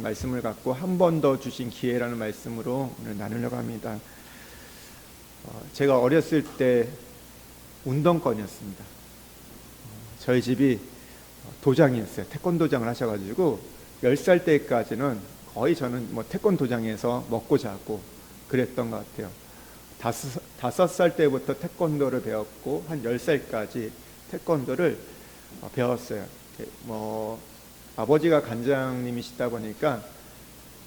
말씀을 갖고 한 번 더 주신 기회라는 말씀으로 오늘 나누려고 합니다. 제가 어렸을 때 운동권이었습니다. 저희 집이 도장이었어요. 태권도장을 하셔가지고 10살 때까지는 거의 저는 태권도장에서 먹고 자고 그랬던 것 같아요. 5살 때부터 태권도를 배웠고 한 10살까지 태권도를 배웠어요. 아버지가 간장님이시다 보니까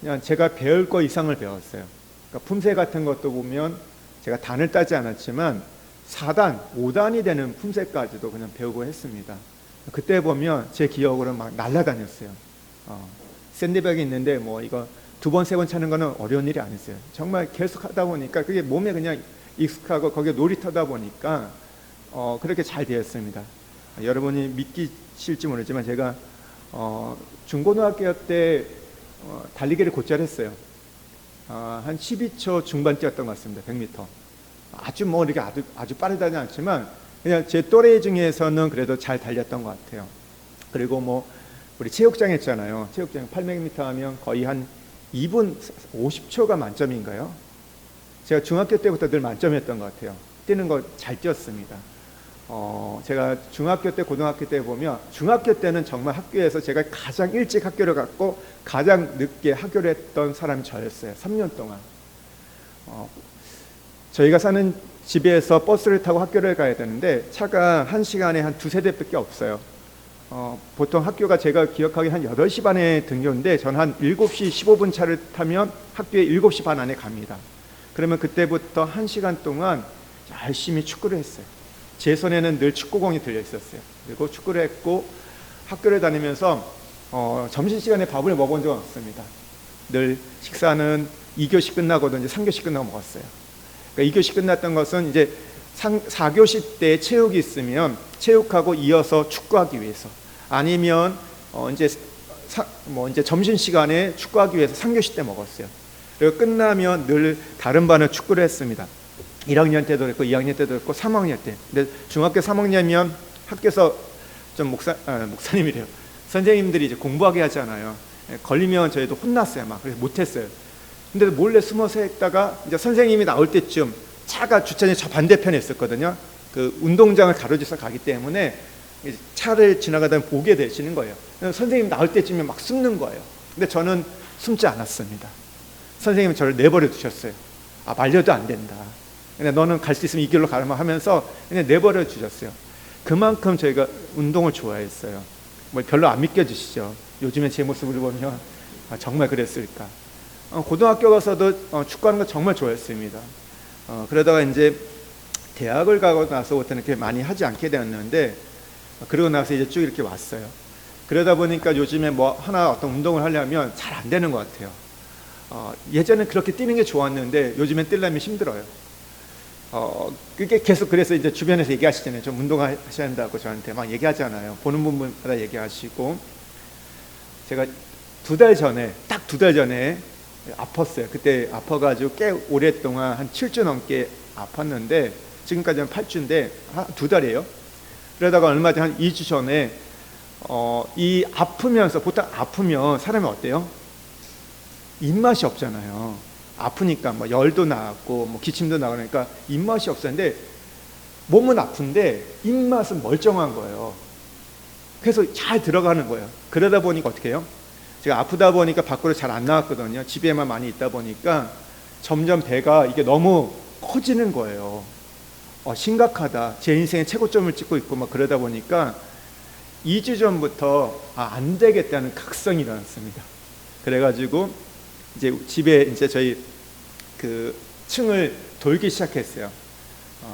그냥 제가 배울 거 이상을 배웠어요. 그러니까 품새 같은 것도 보면 제가 단을 따지 않았지만 4단, 5단이 되는 품새까지도 그냥 배우고 했습니다. 그때 보면 제 기억으로 막 날아다녔어요. 샌드백이 있는데 이거 2번, 3번 차는 거는 어려운 일이 아니었어요. 정말 계속 하다 보니까 그게 몸에 그냥 익숙하고 거기에 놀이터다 보니까 그렇게 잘 되었습니다. 여러분이 믿기실지 모르지만 제가 중고등학교 때 달리기를 곧잘 했어요. 한 12초 중반 뛰었던 것 같습니다. 100m. 이렇게 아주 빠르다지 않지만 그냥 제 또래 중에서는 그래도 잘 달렸던 것 같아요. 그리고 우리 체육장 했잖아요. 체육장 800m 하면 거의 한 2분 50초가 만점인가요? 제가 중학교 때부터 늘 만점이었던 것 같아요. 뛰는 거 잘 뛰었습니다. 제가 중학교 때, 고등학교 때 보면 중학교 때는 정말 학교에서 제가 가장 일찍 학교를 갔고 가장 늦게 학교를 했던 사람이 저였어요. 3년 동안. 저희가 사는 집에서 버스를 타고 학교를 가야 되는데 차가 1시간에 한 2-3대밖에 없어요. 보통 학교가 제가 기억하기에 한 8시 반에 등교인데 저는 한 7시 15분 차를 타면 학교에 7시 반 안에 갑니다. 그러면 그때부터 1시간 동안 열심히 축구를 했어요. 제 손에는 늘 축구공이 들려 있었어요. 그리고 축구를 했고 학교를 다니면서 점심시간에 밥을 먹어본 적은 없습니다. 늘 식사는 2교시 끝나고도 이제 3교시 끝나고 먹었어요. 그러니까 2교시 끝났던 것은 이제 4교시 때 체육이 있으면 체육하고 이어서 축구하기 위해서, 아니면 이제 점심시간에 축구하기 위해서 3교시 때 먹었어요. 그리고 끝나면 늘 다른 반을 축구를 했습니다. 1학년 때도 그랬고 2학년 때도 그랬고 3학년 때. 근데 중학교 3학년이면 학교에서 좀 목사님이래요. 선생님들이 이제 공부하게 하잖아요. 걸리면 저희도 혼났어요. 그래서 못했어요. 근데 몰래 숨어서 했다가 이제 선생님이 나올 때쯤 차가 주차장이 저 반대편에 있었거든요. 그 운동장을 가로질러 가기 때문에 차를 지나가다 보게 되시는 거예요. 선생님 나올 때쯤에 막 숨는 거예요. 근데 저는 숨지 않았습니다. 선생님은 저를 내버려 두셨어요. 말려도 안 된다. 근데 너는 갈 수 있으면 이 길로 가라 하면서 그냥 내버려 주셨어요. 그만큼 저희가 운동을 좋아했어요. 별로 안 믿겨지시죠? 요즘에 제 모습을 보면 정말 그랬을까. 고등학교 가서도 축구하는 거 정말 좋아했습니다. 그러다가 이제 대학을 가고 나서부터는 그렇게 많이 하지 않게 되었는데, 그러고 나서 이제 쭉 이렇게 왔어요. 그러다 보니까 요즘에 하나 어떤 운동을 하려면 잘 안 되는 것 같아요. 예전엔 그렇게 뛰는 게 좋았는데 요즘엔 뛰려면 힘들어요. 그게 계속 그래서 이제 주변에서 얘기하시잖아요. 좀 운동하셔야 한다고 저한테 막 얘기하잖아요. 보는 분마다 얘기하시고. 제가 딱 2달 전에 아팠어요. 그때 아파가지고 꽤 오랫동안 한 7주 넘게 아팠는데, 지금까지는 8주인데 2달이에요. 그러다가 얼마 전 한 2주 전에 아프면서, 보통 아프면 사람이 어때요? 입맛이 없잖아요. 아프니까 열도 나고 기침도 나고 그러니까 입맛이 없었는데, 몸은 아픈데 입맛은 멀쩡한 거예요. 그래서 잘 들어가는 거예요. 그러다 보니까 어떻게 해요? 제가 아프다 보니까 밖으로 잘 안 나왔거든요. 집에만 많이 있다 보니까 점점 배가 이게 너무 커지는 거예요. 심각하다. 제 인생의 최고점을 찍고 있고 그러다 보니까 2주 전부터 안 되겠다는 각성이 일어났습니다. 그래가지고 이제 집에 이제 저희 그 층을 돌기 시작했어요.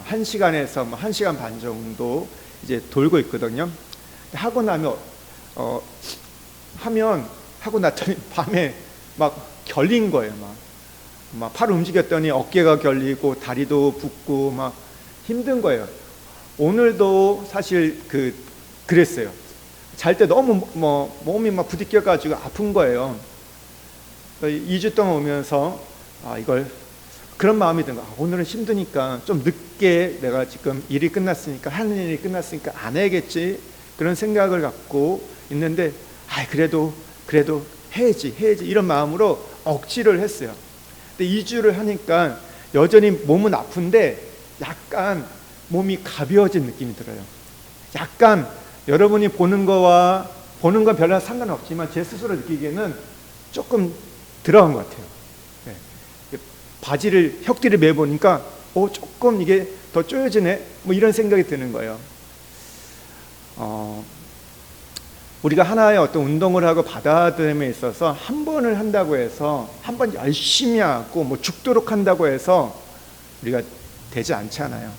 1시간에서 1시간 반 정도 이제 돌고 있거든요. 하고 나면 하고 났더니 밤에 막 결린 거예요. 막 팔 움직였더니 어깨가 결리고 다리도 붓고 막 힘든 거예요. 오늘도 사실 그랬어요. 잘 때 너무 몸이 막 부딪혀 가지고 아픈 거예요. 2주 동안 오면서 그런 마음이 든 거야. 오늘은 힘드니까 좀 늦게, 내가 지금 일이 끝났으니까, 하는 일이 끝났으니까 안 해야겠지, 그런 생각을 갖고 있는데, 그래도 해야지 이런 마음으로 억지를 했어요. 근데 2주를 하니까 여전히 몸은 아픈데 약간 몸이 가벼워진 느낌이 들어요. 약간 여러분이 보는 건 별로 상관없지만 제 스스로 느끼기에는 조금 들어간 것 같아요. 네. 바지를 혁띠를 매보니까 조금 이게 더 쪼여지네 뭐 이런 생각이 드는 거예요. 우리가 하나의 어떤 운동을 하고 받아들임에 있어서 한 번을 한다고 해서 한 번 열심히 하고 뭐 죽도록 한다고 해서 우리가 되지 않잖아요.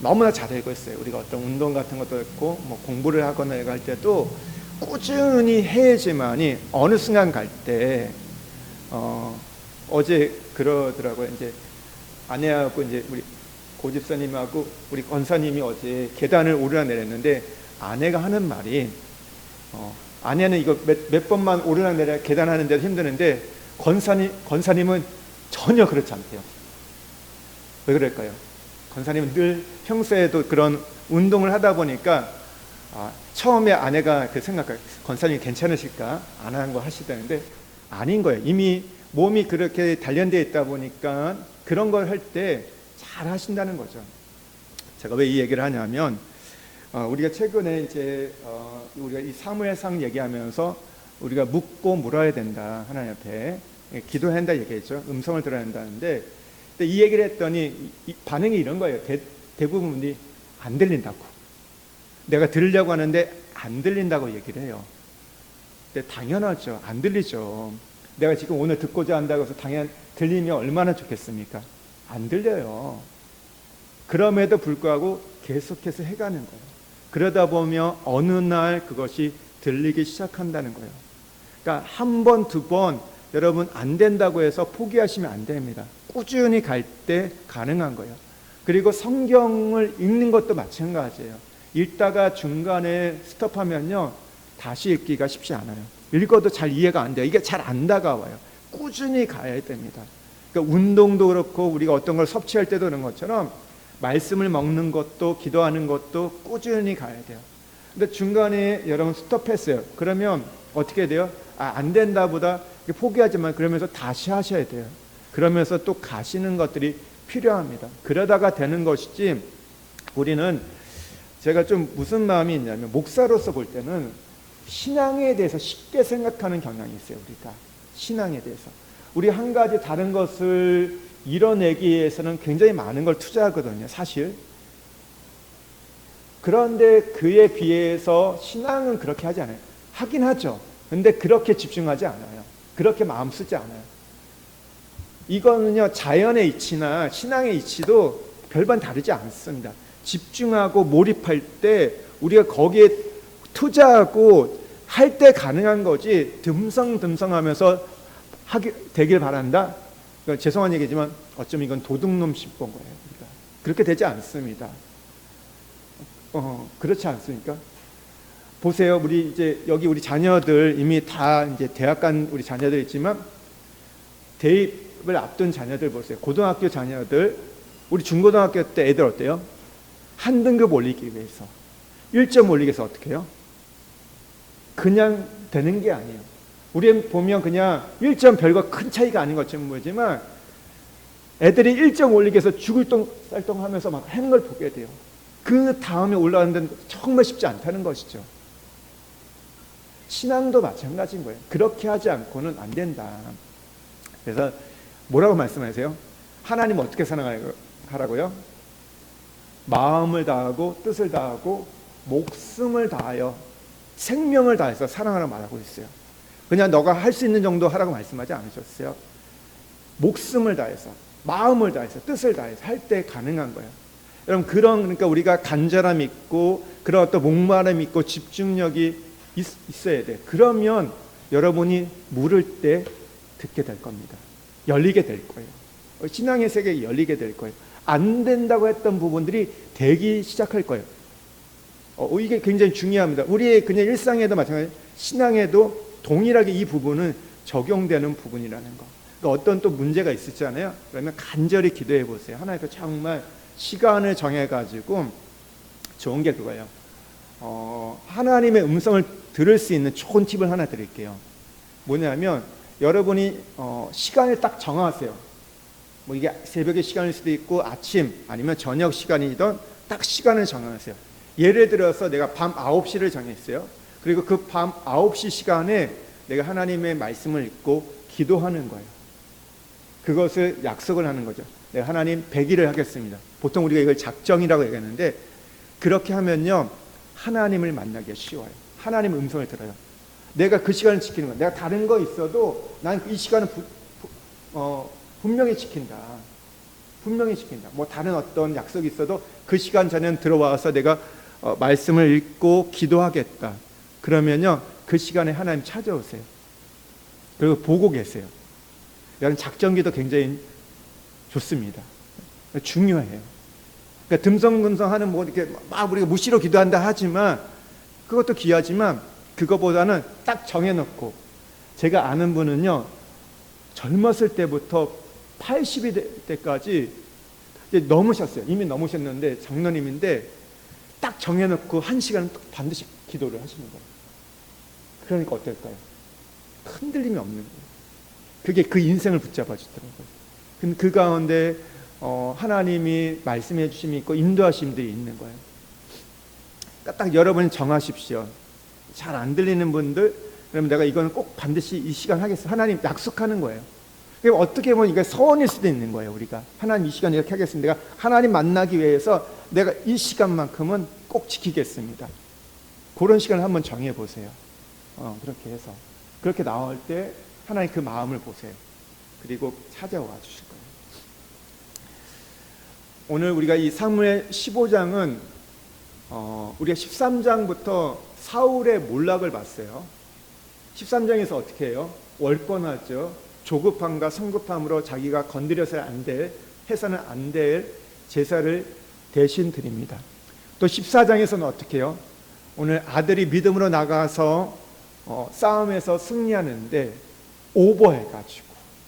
너무나 잘 알고 있어요. 우리가 어떤 운동 같은 것도 있고 뭐 공부를 하거나 할 때도 꾸준히 해야지만이 어느 순간 갈 때 어제 그러더라고요. 이제 아내하고 이제 우리 고집사님하고 우리 권사님이 어제 계단을 오르락내렸는데 아내가 하는 말이 아내는 이거 몇 번만 오르락내리락 계단하는데도 힘드는데 권사님은 전혀 그렇지 않대요. 왜 그럴까요? 권사님은 늘 평소에도 그런 운동을 하다 보니까 처음에 아내가 그 생각해요. 권사님이 괜찮으실까? 안 하는 거 하시다는데 아닌 거예요. 이미 몸이 그렇게 단련되어 있다 보니까 그런 걸 할 때 잘 하신다는 거죠. 제가 왜 이 얘기를 하냐면 우리가 최근에 이제 우리가 이 사무엘상 얘기하면서 우리가 묻고 물어야 된다. 하나님 앞에 기도해야 한다 얘기했죠. 음성을 들어야 한다는데 근데 이 얘기를 했더니 반응이 이런 거예요. 대부분이 안 들린다고. 내가 들으려고 하는데 안 들린다고 얘기를 해요. 근데 당연하죠. 안 들리죠. 내가 지금 오늘 듣고자 한다고 해서 당연 들리면 얼마나 좋겠습니까? 안 들려요. 그럼에도 불구하고 계속해서 해가는 거예요. 그러다 보면 어느 날 그것이 들리기 시작한다는 거예요. 그러니까 한 번, 두 번 여러분 안 된다고 해서 포기하시면 안 됩니다. 꾸준히 갈 때 가능한 거예요. 그리고 성경을 읽는 것도 마찬가지예요. 읽다가 중간에 스톱하면요 다시 읽기가 쉽지 않아요. 읽어도 잘 이해가 안 돼요. 이게 잘 안 다가와요. 꾸준히 가야 됩니다. 그러니까 운동도 그렇고 우리가 어떤 걸 섭취할 때도 그런 것처럼 말씀을 먹는 것도 기도하는 것도 꾸준히 가야 돼요. 근데 중간에 여러분 스톱했어요. 그러면 어떻게 돼요? 안 된다 보다 포기하지만 그러면서 다시 하셔야 돼요. 그러면서 또 가시는 것들이 필요합니다. 그러다가 되는 것이지 우리는 제가 좀 무슨 마음이 있냐면 목사로서 볼 때는 신앙에 대해서 쉽게 생각하는 경향이 있어요. 우리가 신앙에 대해서 우리 한 가지 다른 것을 이뤄내기 위해서는 굉장히 많은 걸 투자하거든요. 사실 그런데 그에 비해서 신앙은 그렇게 하지 않아요. 하긴 하죠. 근데 그렇게 집중하지 않아요. 그렇게 마음 쓰지 않아요. 이거는요 자연의 이치나 신앙의 이치도 별반 다르지 않습니다. 집중하고 몰입할 때 우리가 거기에 투자하고 할 때 가능한 거지 듬성듬성하면서 되길 바란다. 그러니까 죄송한 얘기지만 어쩌면 이건 도둑놈 씹본 거예요. 그러니까 그렇게 되지 않습니다. 그렇지 않습니까? 보세요. 우리 이제 여기 우리 자녀들 이미 다 이제 대학 간 우리 자녀들 있지만 대입을 앞둔 자녀들 보세요. 고등학교 자녀들 우리 중고등학교 때 애들 어때요? 한 등급 올리기 위해서 1점 올리기 위해서 어떻게 해요? 그냥 되는 게 아니에요. 우리 보면 그냥 1점 별거 큰 차이가 아닌 것처럼 보이지만 애들이 1점 올리기 위해서 죽을 똥쌀똥 하면서 막 하는 걸 보게 돼요. 그 다음에 올라가는 데는 정말 쉽지 않다는 것이죠. 신앙도 마찬가지인 거예요. 그렇게 하지 않고는 안 된다. 그래서 뭐라고 말씀하세요? 하나님 어떻게 사랑하라고요? 마음을 다하고 뜻을 다하고 목숨을 다하여 생명을 다해서 사랑하라고 말하고 있어요. 그냥 너가 할 수 있는 정도 하라고 말씀하지 않으셨어요. 목숨을 다해서 마음을 다해서 뜻을 다해서 할 때 가능한 거예요. 여러분 그러니까 우리가 간절함이 있고 그런 어떤 목마름이 있고 집중력이 있어야 돼. 그러면 여러분이 물을 때 듣게 될 겁니다. 열리게 될 거예요. 신앙의 세계가 열리게 될 거예요. 안 된다고 했던 부분들이 되기 시작할 거예요. 이게 굉장히 중요합니다. 우리의 그냥 일상에도 마찬가지, 신앙에도 동일하게 이 부분은 적용되는 부분이라는 거. 그러니까 어떤 또 문제가 있었잖아요. 그러면 간절히 기도해 보세요. 하나님께 정말 시간을 정해가지고 좋은 게 그거예요. 하나님의 음성을 들을 수 있는 좋은 팁을 하나 드릴게요. 뭐냐면 여러분이 시간을 딱 정하세요. 뭐 이게 새벽의 시간일 수도 있고 아침 아니면 저녁 시간이든 딱 시간을 정하세요. 예를 들어서 내가 밤 9시를 정했어요. 그리고 그 밤 9시 시간에 내가 하나님의 말씀을 읽고 기도하는 거예요. 그것을 약속을 하는 거죠. 내가 하나님 100일을 하겠습니다. 보통 우리가 이걸 작정이라고 얘기하는데 그렇게 하면요 하나님을 만나기가 쉬워요. 하나님 음성을 들어요. 내가 그 시간을 지키는 거야. 내가 다른 거 있어도 난 이 시간은 분명히 지킨다. 분명히 지킨다. 뭐 다른 어떤 약속이 있어도 그 시간 전에는 들어와서 내가 말씀을 읽고 기도하겠다. 그러면요 그 시간에 하나님 찾아오세요. 그리고 보고 계세요. 이런 작정기도 굉장히 좋습니다. 중요해요. 그러니까 듬성듬성하는 뭐 이렇게 막 우리가 무시로 기도한다 하지만 그것도 귀하지만 그거보다는 딱 정해놓고 제가 아는 분은요 젊었을 때부터 80이 될 때까지 이제 넘으셨어요. 이미 넘으셨는데 장로님인데 딱 정해놓고 1시간은 반드시 기도를 하시는 거예요. 그러니까 어떨까요? 흔들림이 없는 거예요. 그게 그 인생을 붙잡아 주더라고요. 근데 그 가운데 하나님이 말씀해 주심이 있고 인도하심들이 있는 거예요. 그러니까 딱 여러분이 정하십시오. 잘 안 들리는 분들 그러면 내가 이거는 꼭 반드시 이 시간 하겠어. 하나님 약속하는 거예요. 어떻게 보면 이게 서원일 수도 있는 거예요. 우리가 하나님 이 시간 이렇게 하겠습니다. 내가 하나님 만나기 위해서 내가 이 시간만큼은 꼭 지키겠습니다. 그런 시간을 한번 정해 보세요. 그렇게 해서 그렇게 나올 때 하나님 그 마음을 보세요. 그리고 찾아와 주실 거예요. 오늘 우리가 이 사무엘 15장은 우리가 13장부터 사울의 몰락을 봤어요. 13장에서 어떻게 해요? 월권하죠. 조급함과 성급함으로 자기가 건드려서는 안 될, 해서는 안 될 제사를 대신 드립니다. 또 14장에서는 어떻게 해요? 오늘 아들이 믿음으로 나가서 싸움에서 승리하는데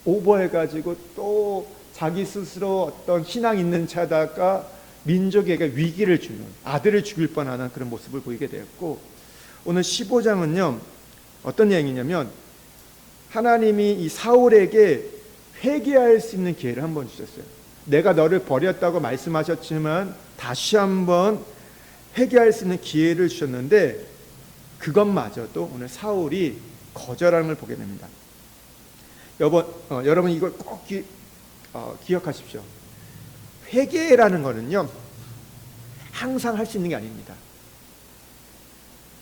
오버해가지고 또 자기 스스로 어떤 신앙 있는 자다가 민족에게 위기를 주는, 아들을 죽일 뻔하는 그런 모습을 보이게 되었고, 오늘 15장은요 어떤 얘기냐면 하나님이 이 사울에게 회개할 수 있는 기회를 한번 주셨어요. 내가 너를 버렸다고 말씀하셨지만 다시 한번 회개할 수 있는 기회를 주셨는데 그것마저도 오늘 사울이 거절하는 걸 보게 됩니다. 여러분 이걸 꼭 기억하십시오. 회개라는 거는요 항상 할 수 있는 게 아닙니다.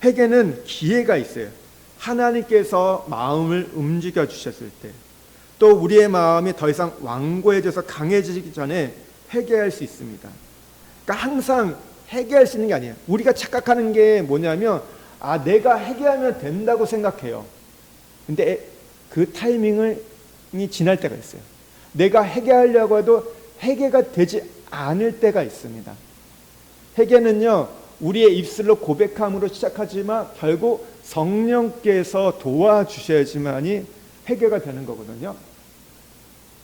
회개는 기회가 있어요. 하나님께서 마음을 움직여 주셨을 때, 또 우리의 마음이 더 이상 완고해져서 강해지기 전에 회개할 수 있습니다. 그러니까 항상 회개할 수 있는 게 아니에요. 우리가 착각하는 게 뭐냐면 내가 회개하면 된다고 생각해요. 근데 그 타이밍이 지날 때가 있어요. 내가 회개하려고 해도 회개가 되지 않을 때가 있습니다. 회개는요 우리의 입술로 고백함으로 시작하지만 결국 성령께서 도와주셔야지만이 회개가 되는 거거든요.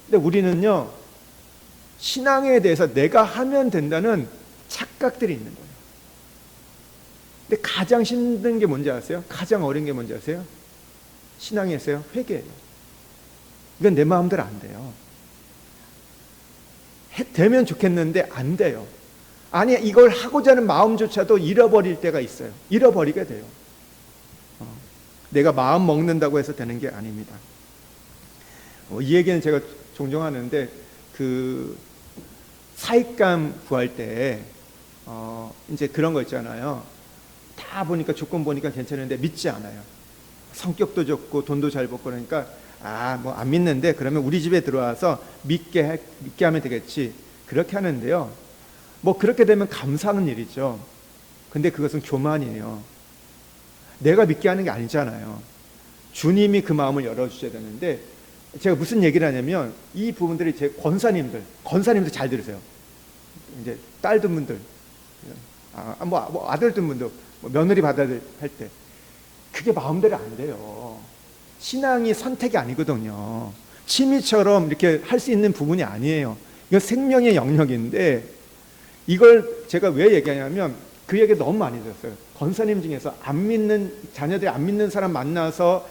근데 우리는요 신앙에 대해서 내가 하면 된다는 착각들이 있는 거예요. 근데 가장 힘든 게 뭔지 아세요? 가장 어려운 게 뭔지 아세요? 신앙에서요 회개예요. 이건 내 마음대로 안 돼요. 되면 좋겠는데 안 돼요. 아니 이걸 하고자 하는 마음조차도 잃어버릴 때가 있어요. 잃어버리게 돼요. 내가 마음 먹는다고 해서 되는 게 아닙니다. 이 얘기는 제가 종종 하는데 그 사익감 구할 때 이제 그런 거 있잖아요. 다 보니까 조건 보니까 괜찮은데 믿지 않아요. 성격도 좋고 돈도 잘 벌고 그러니까 뭐 안 믿는데 그러면 우리 집에 들어와서 믿게 하면 되겠지. 그렇게 하는데요. 뭐 그렇게 되면 감사하는 일이죠. 근데 그것은 교만이에요. 내가 믿게 하는 게 아니잖아요. 주님이 그 마음을 열어주셔야 되는데 제가 무슨 얘기를 하냐면 이 부분들이 제 권사님들 잘 들으세요. 이제 딸 둔 분들, 뭐 아들 둔 분들, 뭐 며느리 받아야 할 때 그게 마음대로 안 돼요. 신앙이 선택이 아니거든요. 취미처럼 이렇게 할 수 있는 부분이 아니에요. 이건 생명의 영역인데 이걸 제가 왜 얘기하냐면 그 얘기 너무 많이 들었어요. 권사님 중에서 자녀들이 안 믿는 사람 만나서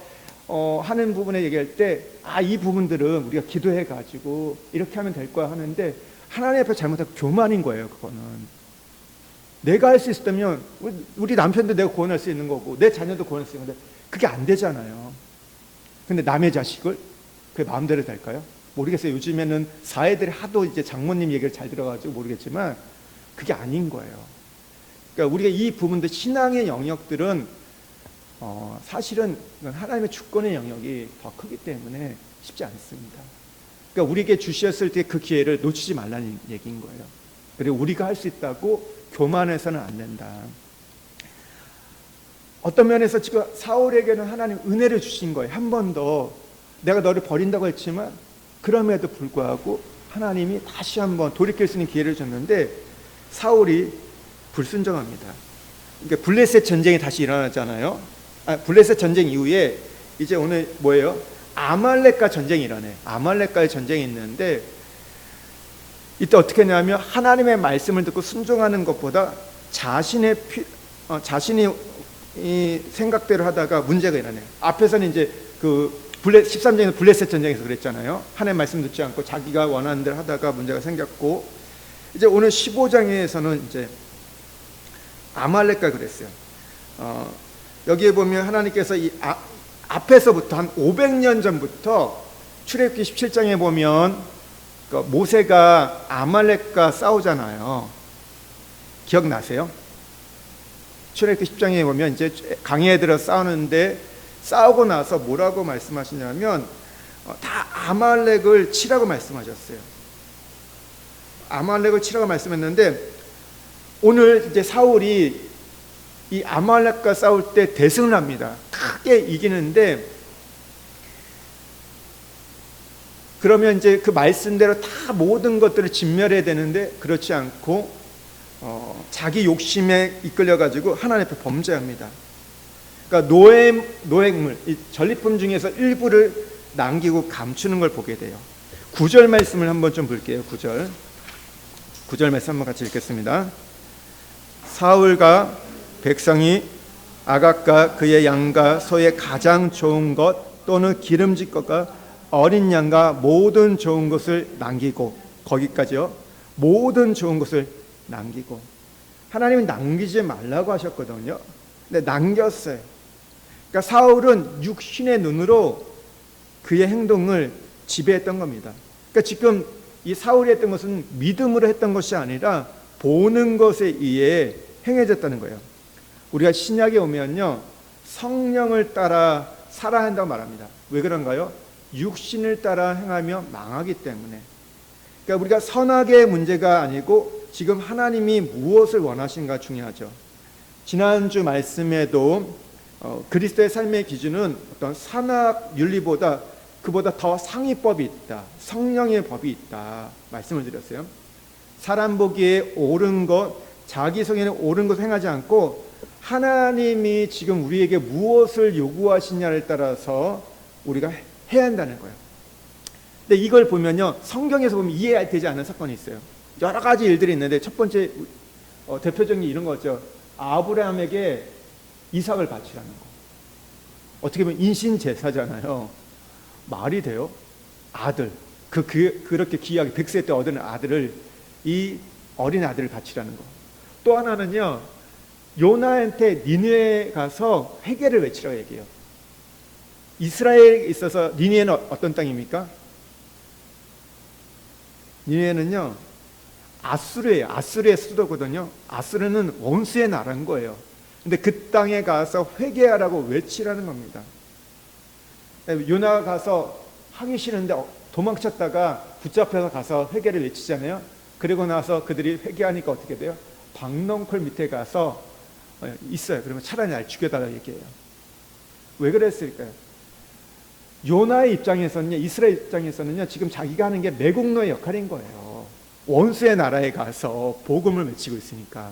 하는 부분에 얘기할 때 이 부분들은 우리가 기도해 가지고 이렇게 하면 될 거야 하는데 하나님 앞에 잘못하면 교만인 거예요. 그거는 내가 할 수 있었다면 우리 남편도 내가 구원할 수 있는 거고 내 자녀도 구원할 수 있는 건데 그게 안 되잖아요. 근데 남의 자식을 그게 마음대로 될까요? 모르겠어요. 요즘에는 사회들이 하도 이제 장모님 얘기를 잘 들어가지고 모르겠지만 그게 아닌 거예요. 그러니까 우리가 이 부분들 신앙의 영역들은 사실은 하나님의 주권의 영역이 더 크기 때문에 쉽지 않습니다. 그러니까 우리에게 주셨을 때 그 기회를 놓치지 말라는 얘기인 거예요. 그리고 우리가 할 수 있다고 교만해서는 안 된다. 어떤 면에서 지금 사울에게는 하나님 은혜를 주신 거예요. 한 번 더 내가 너를 버린다고 했지만 그럼에도 불구하고 하나님이 다시 한번 돌이킬 수 있는 기회를 줬는데 사울이 불순종합니다. 그러니까 블레셋 전쟁이 다시 일어나잖아요. 블레셋 전쟁 이후에 이제 오늘 뭐예요? 아말렉과 전쟁이 일어나요. 아말렉과의 전쟁이 있는데 이때 어떻게 했냐면 하나님의 말씀을 듣고 순종하는 것보다 자신이 이 생각대로 하다가 문제가 일어나요. 앞에서는 이제 그 13장에서 블레셋 전쟁에서 그랬잖아요. 하나님의 말씀 듣지 않고 자기가 원하는 대로 하다가 문제가 생겼고 이제 오늘 15장에서는 이제 아말렉과 그랬어요. 여기에 보면 하나님께서 이 앞에서부터 한 500년 전부터 출애굽기 17장에 보면 모세가 아말렉과 싸우잖아요. 기억나세요? 출애굽기 10장에 보면 이제 강에 들어 싸우는데 싸우고 나서 뭐라고 말씀하시냐면 다 아말렉을 치라고 말씀하셨어요. 아말렉을 치라고 말씀했는데 오늘 이제 사울이 이 아말렉과 싸울 때 대승을 합니다. 크게 이기는데 그러면 이제 그 말씀대로 다 모든 것들을 진멸해야 되는데 그렇지 않고 자기 욕심에 이끌려 가지고 하나님 앞에 범죄합니다. 그러니까 노획물, 이 전리품 중에서 일부를 남기고 감추는 걸 보게 돼요. 9절 말씀을 한번 좀 볼게요. 9절 말씀 한번 같이 읽겠습니다. 사울과 백성이 아각과 그의 양과 소의 가장 좋은 것 또는 기름진 것과 어린 양과 모든 좋은 것을 남기고 거기까지요. 모든 좋은 것을 남기고 하나님은 남기지 말라고 하셨거든요. 근데 남겼어요. 그러니까 사울은 육신의 눈으로 그의 행동을 지배했던 겁니다. 그러니까 지금 이 사울이 했던 것은 믿음으로 했던 것이 아니라 보는 것에 의해 행해졌다는 거예요. 우리가 신약에 오면요 성령을 따라 살아야 한다고 말합니다. 왜 그런가요? 육신을 따라 행하며 망하기 때문에. 그러니까 우리가 선악의 문제가 아니고 지금 하나님이 무엇을 원하신가 중요하죠. 지난주 말씀에도 그리스도의 삶의 기준은 어떤 선악 윤리보다 그보다 더 상위법이 있다. 성령의 법이 있다. 말씀을 드렸어요. 사람 보기에 옳은 것, 자기 성에는 옳은 것을 행하지 않고 하나님이 지금 우리에게 무엇을 요구하시냐를 따라서 우리가 해야 한다는 거예요. 근데 이걸 보면요 성경에서 보면 이해되지 않는 사건이 있어요. 여러 가지 일들이 있는데 첫 번째 대표적인 이런 거죠. 아브라함에게 이삭을 바치라는 거. 어떻게 보면 인신 제사잖아요. 말이 돼요? 아들 그렇게 귀하게 100세 때 얻은 아들을 이 어린 아들을 바치라는 거. 또 하나는요 요나한테 니느웨에 가서 회개를 외치라고 얘기해요. 이스라엘에 있어서 니느웨는 어떤 땅입니까? 니느웨는요 아수르예요. 아수르의 수도거든요. 아수르는 원수의 나라인 거예요. 근데 그 땅에 가서 회개하라고 외치라는 겁니다. 요나가 가서 하기 싫은데 도망쳤다가 붙잡혀서 가서 회개를 외치잖아요. 그리고 나서 그들이 회개하니까 어떻게 돼요? 박넝쿨 밑에 가서 있어요. 그러면 차라리 날 죽여달라고 얘기해요. 왜 그랬을까요? 요나의 입장에서는요, 이스라엘 입장에서는요, 지금 자기가 하는 게 매국노의 역할인 거예요. 원수의 나라에 가서 복음을 외치고 있으니까.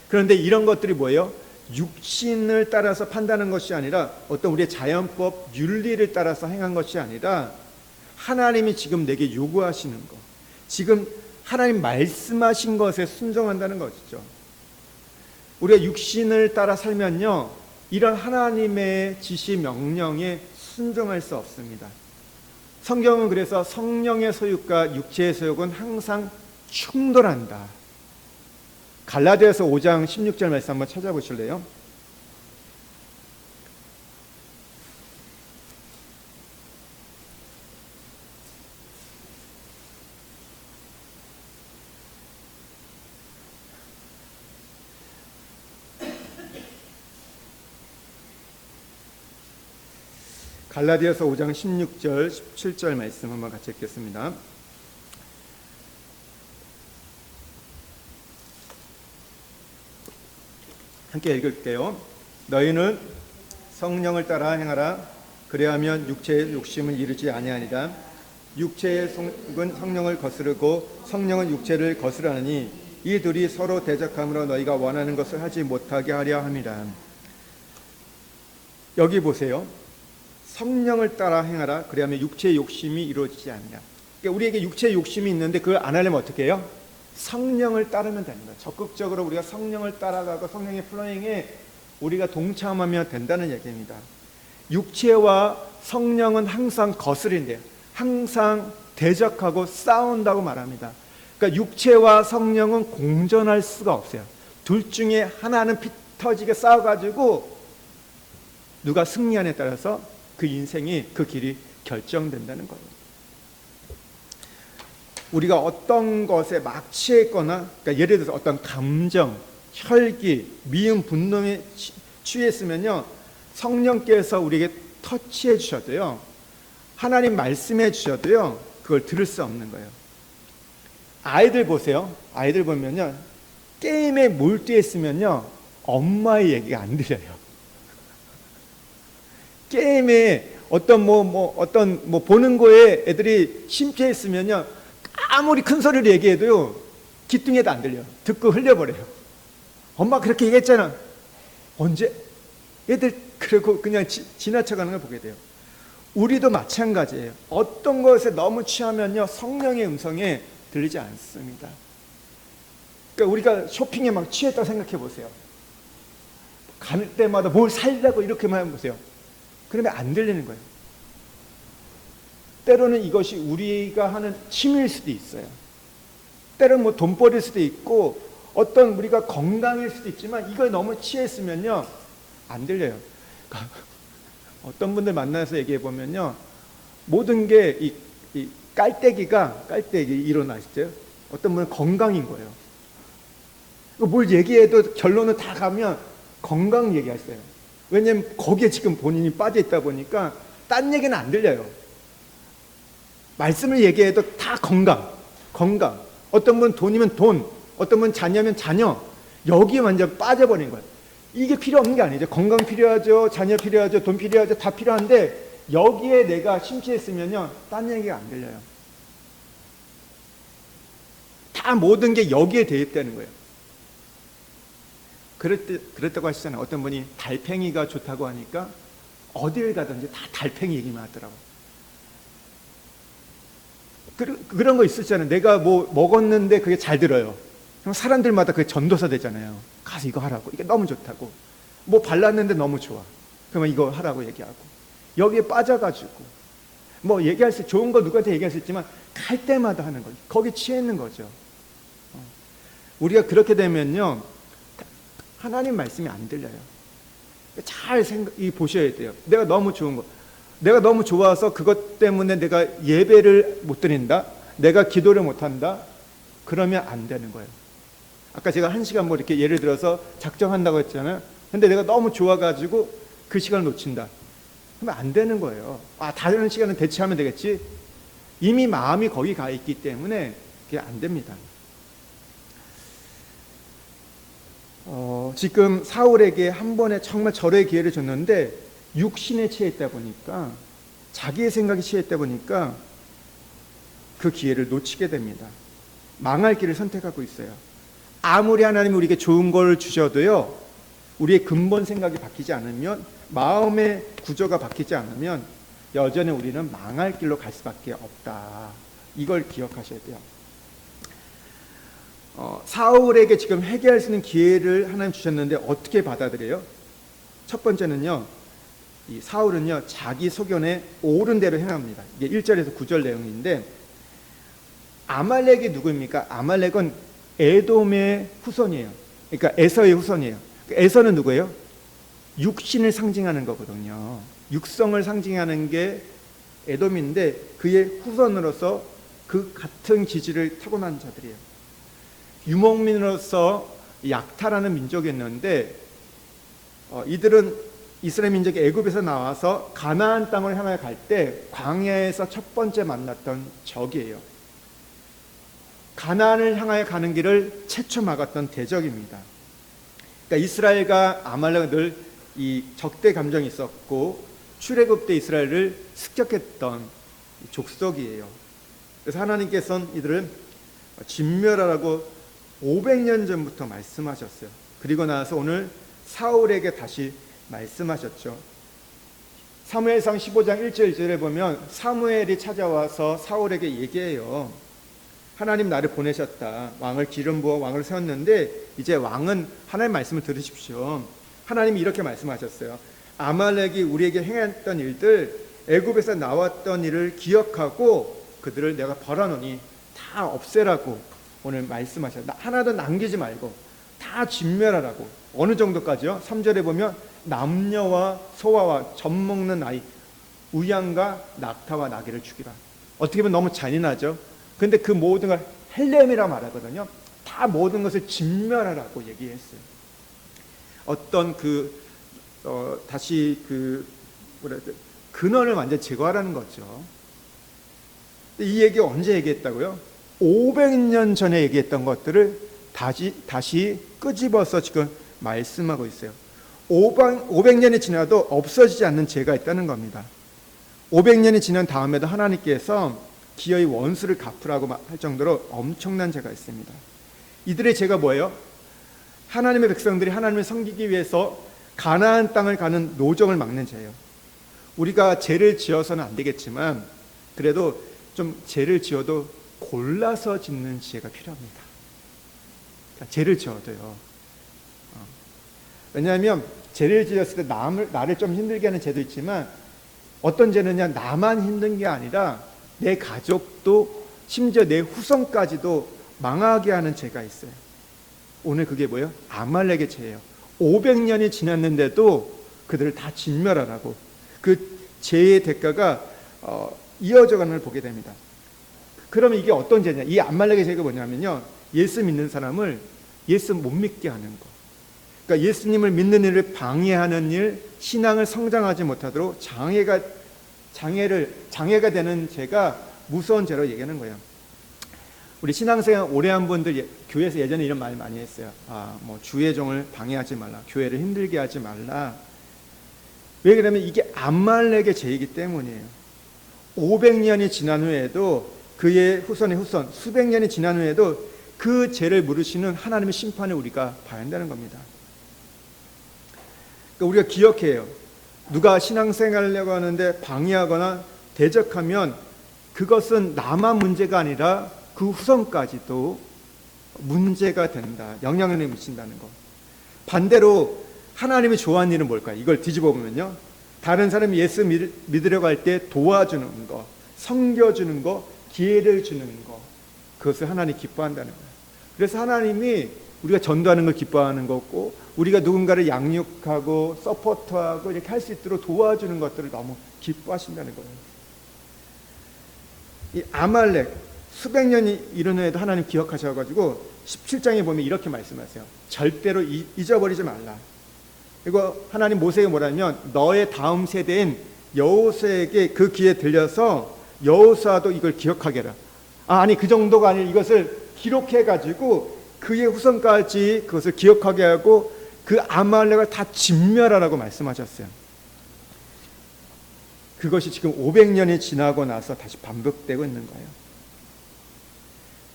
그런데 이런 것들이 뭐예요? 육신을 따라서 판단하는 것이 아니라 어떤 우리의 자연법, 윤리를 따라서 행한 것이 아니라 하나님이 지금 내게 요구하시는 것, 지금 하나님 말씀하신 것에 순종한다는 것이죠. 우리가 육신을 따라 살면요 이런 하나님의 지시 명령에 순종할 수 없습니다. 성경은 그래서 성령의 소욕과 육체의 소욕은 항상 충돌한다. 갈라디아서 5장 16절 말씀 한번 찾아보실래요? 갈라디아서 5장 16절 17절 말씀 한번 같이 읽겠습니다. 함께 읽을게요. 너희는 성령을 따라 행하라. 그래야면 육체의 욕심을 이루지 아니하니라. 육체의 속은 성령을 거스르고 성령은 육체를 거스르하니 이 둘이 서로 대적함으로 너희가 원하는 것을 하지 못하게 하려 함이라. 여기 보세요. 성령을 따라 행하라. 그래야면 육체의 욕심이 이루어지지 않냐. 그러니까 우리에게 육체의 욕심이 있는데 그걸 안 하려면 어떻게 해요? 성령을 따르면 되는 거예요. 적극적으로 우리가 성령을 따라가고 성령의 플로잉에 우리가 동참하면 된다는 얘기입니다. 육체와 성령은 항상 거스린대요. 항상 대적하고 싸운다고 말합니다. 그러니까 육체와 성령은 공존할 수가 없어요. 둘 중에 하나는 피 터지게 싸워가지고 누가 승리하냐에 따라서 그 인생이, 그 길이 결정된다는 거예요. 우리가 어떤 것에 막 취했거나, 그러니까 예를 들어서 어떤 감정, 혈기, 미움, 분노에 취했으면요, 성령께서 우리에게 터치해 주셔도요, 하나님 말씀해 주셔도요, 그걸 들을 수 없는 거예요. 아이들 보세요. 아이들 보면요, 게임에 몰두했으면요, 엄마의 얘기가 안 들려요. 게임에 어떤 보는 거에 애들이 심취했으면요, 아무리 큰 소리로 얘기해도요, 귀뚱이도 안 들려. 듣고 흘려버려요. 엄마 그렇게 얘기했잖아. 언제? 애들 그러고 그냥 지나쳐가는 걸 보게 돼요. 우리도 마찬가지예요. 어떤 것에 너무 취하면요, 성령의 음성에 들리지 않습니다. 그러니까 우리가 쇼핑에 막 취했다고 생각해 보세요. 갈 때마다 뭘 살려고 이렇게만 해보세요. 그러면 안 들리는 거예요. 때로는 이것이 우리가 하는 취미일 수도 있어요. 때로는 뭐 돈벌이일 수도 있고 어떤 우리가 건강일 수도 있지만 이거에 너무 취했으면요, 안 들려요. 어떤 분들 만나서 얘기해 보면요, 모든 게 이 깔때기 일어나시죠. 어떤 분은 건강인 거예요. 뭘 얘기해도 결론은 다 가면 건강 얘기하세요. 왜냐면 거기에 지금 본인이 빠져 있다 보니까 딴 얘기는 안 들려요. 말씀을 얘기해도 다 건강. 어떤 분은 돈이면 돈, 어떤 분은 자녀면 자녀. 여기에 완전 빠져버린 거예요. 이게 필요 없는 게 아니죠. 건강 필요하죠, 자녀 필요하죠, 돈 필요하죠, 다 필요한데 여기에 내가 심취했으면요, 딴 얘기가 안 들려요. 다 모든 게 여기에 돼 있다는 거예요. 그랬다고 하시잖아요. 어떤 분이 달팽이가 좋다고 하니까 어딜 가든지 다 달팽이 얘기만 하더라고요. 그런 거 있었잖아요. 내가 뭐 먹었는데 그게 잘 들어요. 그럼 사람들마다 그게 전도사 되잖아요. 가서 이거 하라고. 이게 너무 좋다고. 뭐 발랐는데 너무 좋아. 그러면 이거 하라고 얘기하고. 여기에 빠져가지고 뭐 얘기할 수, 좋은 거 누구한테 얘기할 수 있지만 갈 때마다 하는 거죠. 거기 취해 있는 거죠. 우리가 그렇게 되면요, 하나님 말씀이 안 들려요. 잘 보셔야 돼요. 내가 너무 좋은 거, 내가 너무 좋아서 그것 때문에 내가 예배를 못 드린다, 내가 기도를 못 한다, 그러면 안 되는 거예요. 아까 제가 1시간 뭐 이렇게 예를 들어서 작정한다고 했잖아요. 근데 내가 너무 좋아가지고 그 시간을 놓친다, 그러면 안 되는 거예요. 다른 시간은 대체하면 되겠지. 이미 마음이 거기 가 있기 때문에 그게 안 됩니다. 지금 사울에게 한 번에 정말 절의 기회를 줬는데 육신에 취했다 보니까, 자기의 생각이 취했다 보니까 그 기회를 놓치게 됩니다. 망할 길을 선택하고 있어요. 아무리 하나님이 우리에게 좋은 걸 주셔도요, 우리의 근본 생각이 바뀌지 않으면, 마음의 구조가 바뀌지 않으면 여전히 우리는 망할 길로 갈 수밖에 없다. 이걸 기억하셔야 돼요. 사울에게 지금 회개할 수 있는 기회를 하나님 주셨는데 어떻게 받아들여요? 첫 번째는요, 이 사울은요 자기 소견에 옳은 대로 행합니다. 이게 1절에서 9절 내용인데, 아말렉이 누구입니까? 아말렉은 에돔의 후손이에요. 그러니까 에서의 후손이에요. 에서는 누구예요? 육신을 상징하는 거거든요. 육성을 상징하는 게 에돔인데, 그의 후손으로서 그 같은 기질을 타고난 자들이에요. 유목민으로서 약탈하는 민족이었는데, 이들은 이스라엘 민족이 애굽에서 나와서 가나안 땅을 향해 갈 때 광야에서 첫 번째 만났던 적이에요. 가나안을 향하여 가는 길을 최초 막았던 대적입니다. 그러니까 이스라엘과 아말렉은 늘 이 적대 감정이 있었고, 출애굽 때 이스라엘을 습격했던 족속이에요. 그래서 하나님께서는 이들을 진멸하라고 500년 전부터 말씀하셨어요. 그리고 나서 오늘 사울에게 다시 말씀하셨죠. 사무엘상 15장 1절 2절에 보면 사무엘이 찾아와서 사울에게 얘기해요. 하나님 나를 보내셨다. 왕을 기름 부어 왕을 세웠는데 이제 왕은 하나님 말씀을 들으십시오. 하나님이 이렇게 말씀하셨어요. 아말렉이 우리에게 행했던 일들, 애굽에서 나왔던 일을 기억하고 그들을 내가 벌하노니 다 없애라고 오늘 말씀하셨어요. 하나도 남기지 말고 다 진멸하라고. 어느 정도까지요? 3절에 보면 남녀와 소아와 젖먹는 아이, 우양과 낙타와 나귀를 죽이라. 어떻게 보면 너무 잔인하죠. 근데 그 모든 걸 헬렘이라 말하거든요. 다 모든 것을 진멸하라고 얘기했어요. 어떤 다시 근원을 완전 제거하라는 거죠. 이 얘기 언제 얘기했다고요? 500년 전에 얘기했던 것들을 다시 끄집어서 지금 말씀하고 있어요. 500년이 지나도 없어지지 않는 죄가 있다는 겁니다. 500년이 지난 다음에도 하나님께서 기어이 원수를 갚으라고 할 정도로 엄청난 죄가 있습니다. 이들의 죄가 뭐예요? 하나님의 백성들이 하나님을 섬기기 위해서 가나안 땅을 가는 노정을 막는 죄예요. 우리가 죄를 지어서는 안 되겠지만 그래도 좀 죄를 지어도 골라서 짓는 지혜가 필요합니다. 그러니까 죄를 지어도요. 왜냐하면 죄를 지었을 때 나를 좀 힘들게 하는 죄도 있지만, 어떤 죄는요 나만 힘든 게 아니라 내 가족도 심지어 내 후손까지도 망하게 하는 죄가 있어요. 오늘 그게 뭐예요? 아말렉의 죄예요. 500년이 지났는데도 그들을 다 진멸하라고. 그 죄의 대가가 이어져가는 걸 보게 됩니다. 그러면 이게 어떤 죄냐? 이 아말렉의 죄가 뭐냐면요, 예수 믿는 사람을 예수 못 믿게 하는 거. 그러니까 예수님을 믿는 일을 방해하는 일, 신앙을 성장하지 못하도록 장애가 되는 죄가 무서운 죄로 얘기하는 거예요. 우리 신앙생활 오래 한 분들 교회에서 예전에 이런 말 많이 했어요. 주의 종을 방해하지 말라, 교회를 힘들게 하지 말라. 왜 그러냐면 이게 아말렉의 죄이기 때문이에요. 500년이 지난 후에도 그의 후손의 후손, 수백 년이 지난 후에도 그 죄를 물으시는 하나님의 심판을 우리가 봐야 한다는 겁니다. 그러니까 우리가 기억해요. 누가 신앙생활을 하려고 하는데 방해하거나 대적하면 그것은 나만 문제가 아니라 그 후손까지도 문제가 된다. 영향을 미친다는 거. 반대로 하나님이 좋아하는 일은 뭘까요? 이걸 뒤집어 보면요, 다른 사람이 예수 믿으려고 할 때 도와주는 거, 섬겨주는 거, 기회를 주는 거, 그것을 하나님이 기뻐한다는 거예요. 그래서 하나님이 우리가 전도하는 걸 기뻐하는 거고, 우리가 누군가를 양육하고 서포트하고 이렇게 할 수 있도록 도와주는 것들을 너무 기뻐하신다는 거예요. 이 아말렉 수백 년이 이른 후에도 하나님 기억하셔가지고 17장에 보면 이렇게 말씀하세요. 절대로 잊어버리지 말라. 그리고 하나님 모세에게 뭐라면, 너의 다음 세대인 여호수아에게 그 기회 들려서 여호수아도 이걸 기억하게 해라. 아니 그 정도가 아니라 이것을 기록해가지고 그의 후손까지 그것을 기억하게 하고 그 아말렉을 다 진멸하라고 말씀하셨어요. 그것이 지금 500년이 지나고 나서 다시 반복되고 있는 거예요.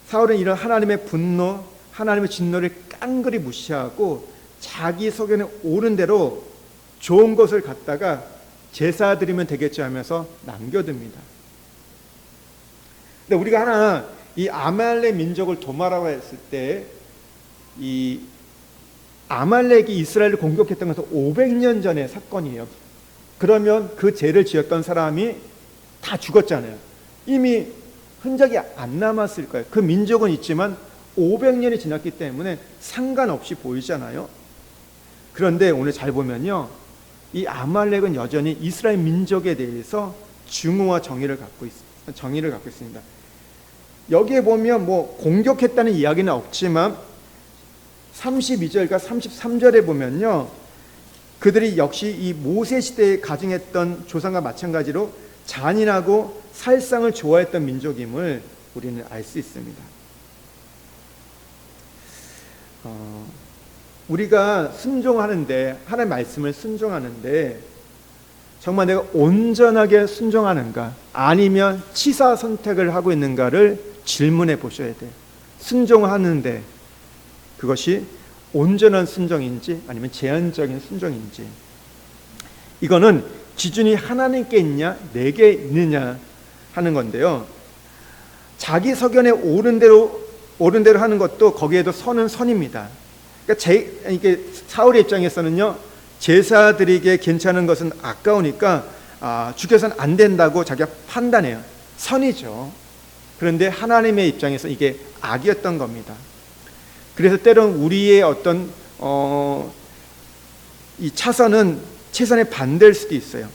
사울은 이런 하나님의 분노, 하나님의 진노를 깡그리 무시하고 자기 소견에 옳은 대로 좋은 것을 갖다가 제사 드리면 되겠지 하면서 남겨둡니다. 근데 우리가 하나 이 아말렉 민족을 도말하고 했을 때 이 아말렉이 이스라엘을 공격했던 것은 500년 전의 사건이에요. 그러면 그 죄를 지었던 사람이 다 죽었잖아요. 이미 흔적이 안 남았을 거예요. 그 민족은 있지만 500년이 지났기 때문에 상관없이 보이잖아요. 그런데 오늘 잘 보면요, 이 아말렉은 여전히 이스라엘 민족에 대해서 증오와 정의를 갖고 있습니다. 여기에 보면 뭐 공격했다는 이야기는 없지만 32절과 33절에 보면요, 그들이 역시 이 모세 시대에 가증했던 조상과 마찬가지로 잔인하고 살상을 좋아했던 민족임을 우리는 알 수 있습니다. 우리가 순종하는데, 하나님의 말씀을 순종하는데 정말 내가 온전하게 순종하는가, 아니면 치사 선택을 하고 있는가를 질문해 보셔야 돼요. 순종하는데 그것이 온전한 순종인지 아니면 제한적인 순종인지, 이거는 기준이 하나님께 있냐 내게 있느냐 하는 건데요, 자기 소견에 옳은 대로 하는 것도 거기에도 선은 선입니다. 그러니까 이게 사울의 입장에서는요, 제사 드리기에 괜찮은 것은 아까우니까 죽여서는 안 된다고 자기가 판단해요. 선이죠. 그런데 하나님의 입장에서 이게 악이었던 겁니다. 그래서 때론 우리의 어떤 이 최선에 반대일 수도 있어요.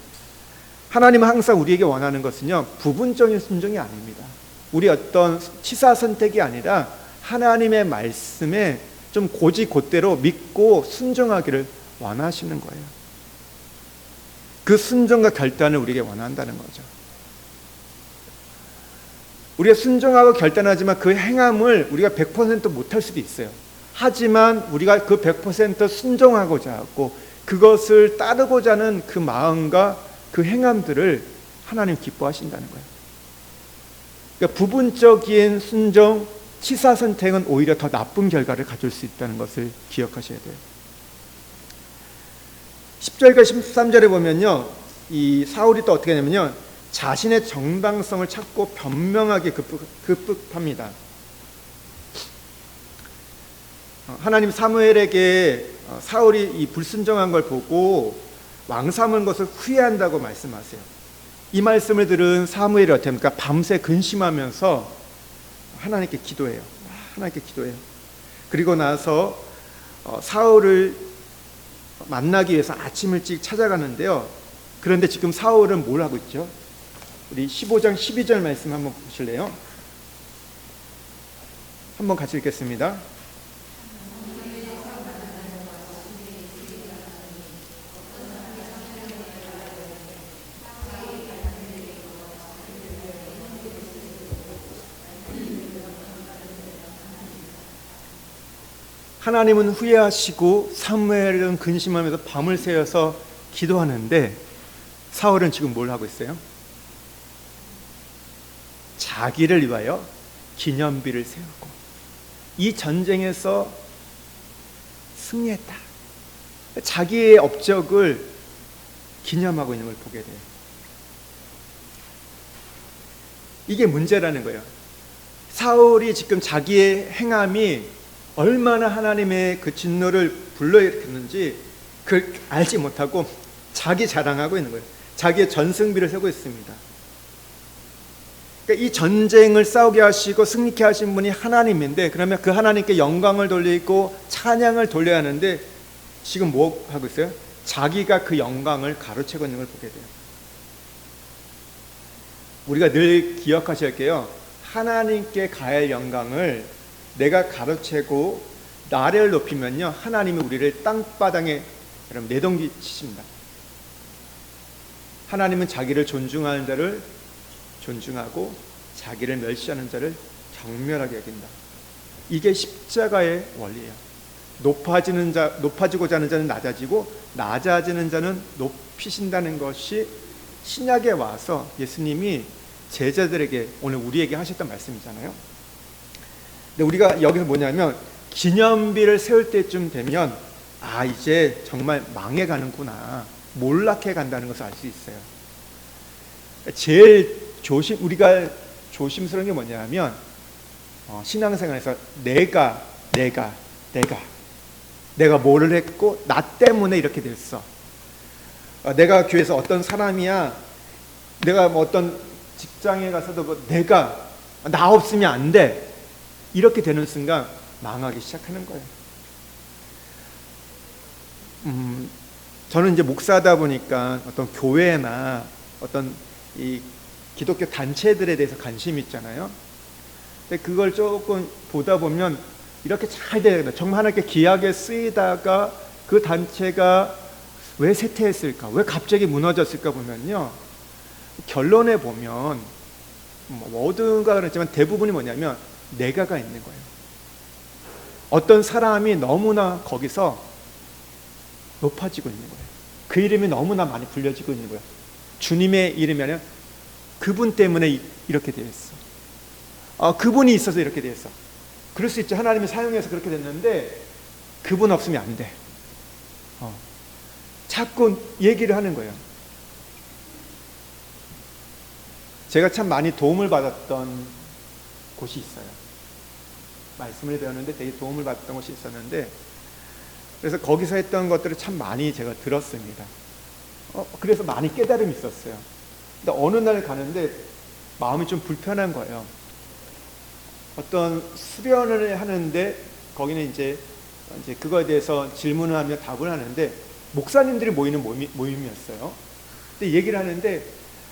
하나님은 항상 우리에게 원하는 것은요, 부분적인 순종이 아닙니다. 우리 어떤 치사 선택이 아니라 하나님의 말씀에 좀 곧대로 믿고 순종하기를 원하시는 거예요. 그 순종과 결단을 우리에게 원한다는 거죠. 우리가 순종하고 결단하지만 그 행함을 우리가 100% 못할 수도 있어요. 하지만 우리가 그 100% 순종하고자 하고 그것을 따르고자 하는 그 마음과 그 행함들을 하나님 기뻐하신다는 거예요. 그러니까 부분적인 순종, 치사 선택은 오히려 더 나쁜 결과를 가져올 수 있다는 것을 기억하셔야 돼요. 10절과 13절에 보면요, 이 사울이 또 어떻게 하냐면요, 자신의 정당성을 찾고 변명하게 급급합니다. 하나님 사무엘에게 사울이 이 불순종한 걸 보고 왕 삼은 것을 후회한다고 말씀하세요. 이 말씀을 들은 사무엘이 어떻게 합니까? 밤새 근심하면서 하나님께 기도해요. 그리고 나서 사울을 만나기 위해서 아침 일찍 찾아가는데요, 그런데 지금 사울은 뭘 하고 있죠? 우리 15장 12절 말씀 한번 보실래요? 한번 같이 읽겠습니다. 하나님은 후회하시고 사무엘은 근심하면서 밤을 새워서 기도하는데, 사울은 지금 뭘 하고 있어요? 자기를 위하여 기념비를 세우고 이 전쟁에서 승리했다, 자기의 업적을 기념하고 있는 걸 보게 돼요. 이게 문제라는 거예요. 사울이 지금 자기의 행함이 얼마나 하나님의 그 진노를 불러일으켰는지 그걸 알지 못하고 자기 자랑하고 있는 거예요. 자기의 전승비를 세우고 있습니다. 그러니까 이 전쟁을 싸우게 하시고 승리케 하신 분이 하나님인데, 그러면 그 하나님께 영광을 돌리고 찬양을 돌려야 하는데 지금 뭐 하고 있어요? 자기가 그 영광을 가로채고 있는 걸 보게 돼요. 우리가 늘 기억하셔야 할게요. 하나님께 가할 영광을 내가 가로채고 나를 높이면요, 하나님이 우리를 땅바닥에 내던지십니다. 하나님은 자기를 존중하는 자를 존중하고 자기를 멸시하는 자를 경멸하게 여긴다. 이게 십자가의 원리예요. 높아지고자 하는 자는 낮아지고 낮아지는 자는 높이신다는 것이 신약에 와서 예수님이 제자들에게, 오늘 우리에게 하셨던 말씀이잖아요. 근데 우리가 여기서 뭐냐면, 기념비를 세울 때쯤 되면 이제 정말 망해가는구나, 몰락해 간다는 것을 알 수 있어요. 제일 우리가 조심스러운 게 뭐냐면, 신앙생활에서 내가 내가 뭐를 했고 나 때문에 이렇게 됐어. 내가 교회에서 어떤 사람이야. 내가 뭐 어떤 직장에 가서도 뭐 내가 나 없으면 안 돼. 이렇게 되는 순간 망하기 시작하는 거예요. 저는 이제 목사다 보니까 어떤 교회나 어떤 이 기독교 단체들에 대해서 관심이 있잖아요. 근데 그걸 조금 보다 보면 이렇게 잘 돼야 된다. 정말 하나님께 귀하게 쓰이다가 그 단체가 왜 쇠퇴했을까? 왜 갑자기 무너졌을까 보면요. 결론에 보면 모두가 그랬지만 대부분이 뭐냐면 내가가 있는 거예요. 어떤 사람이 너무나 거기서 높아지고 있는 거예요. 그 이름이 너무나 많이 불려지고 있는 거예요. 주님의 이름이 아니라 그분 때문에 이렇게 되어 있어. 그분이 있어서 이렇게 되어 있어. 그럴 수 있죠. 하나님이 사용해서 그렇게 됐는데 그분 없으면 안 돼. 자꾸 얘기를 하는 거예요. 제가 참 많이 도움을 받았던 곳이 있어요. 말씀을 배웠는데 되게 도움을 받았던 곳이 있었는데, 그래서 거기서 했던 것들을 참 많이 제가 들었습니다. 그래서 많이 깨달음이 있었어요. 근데 어느 날 가는데 마음이 좀 불편한 거예요. 어떤 수련을 하는데 거기는 이제 그거에 대해서 질문을 하며 답을 하는데 목사님들이 모이는 모임이었어요. 근데 얘기를 하는데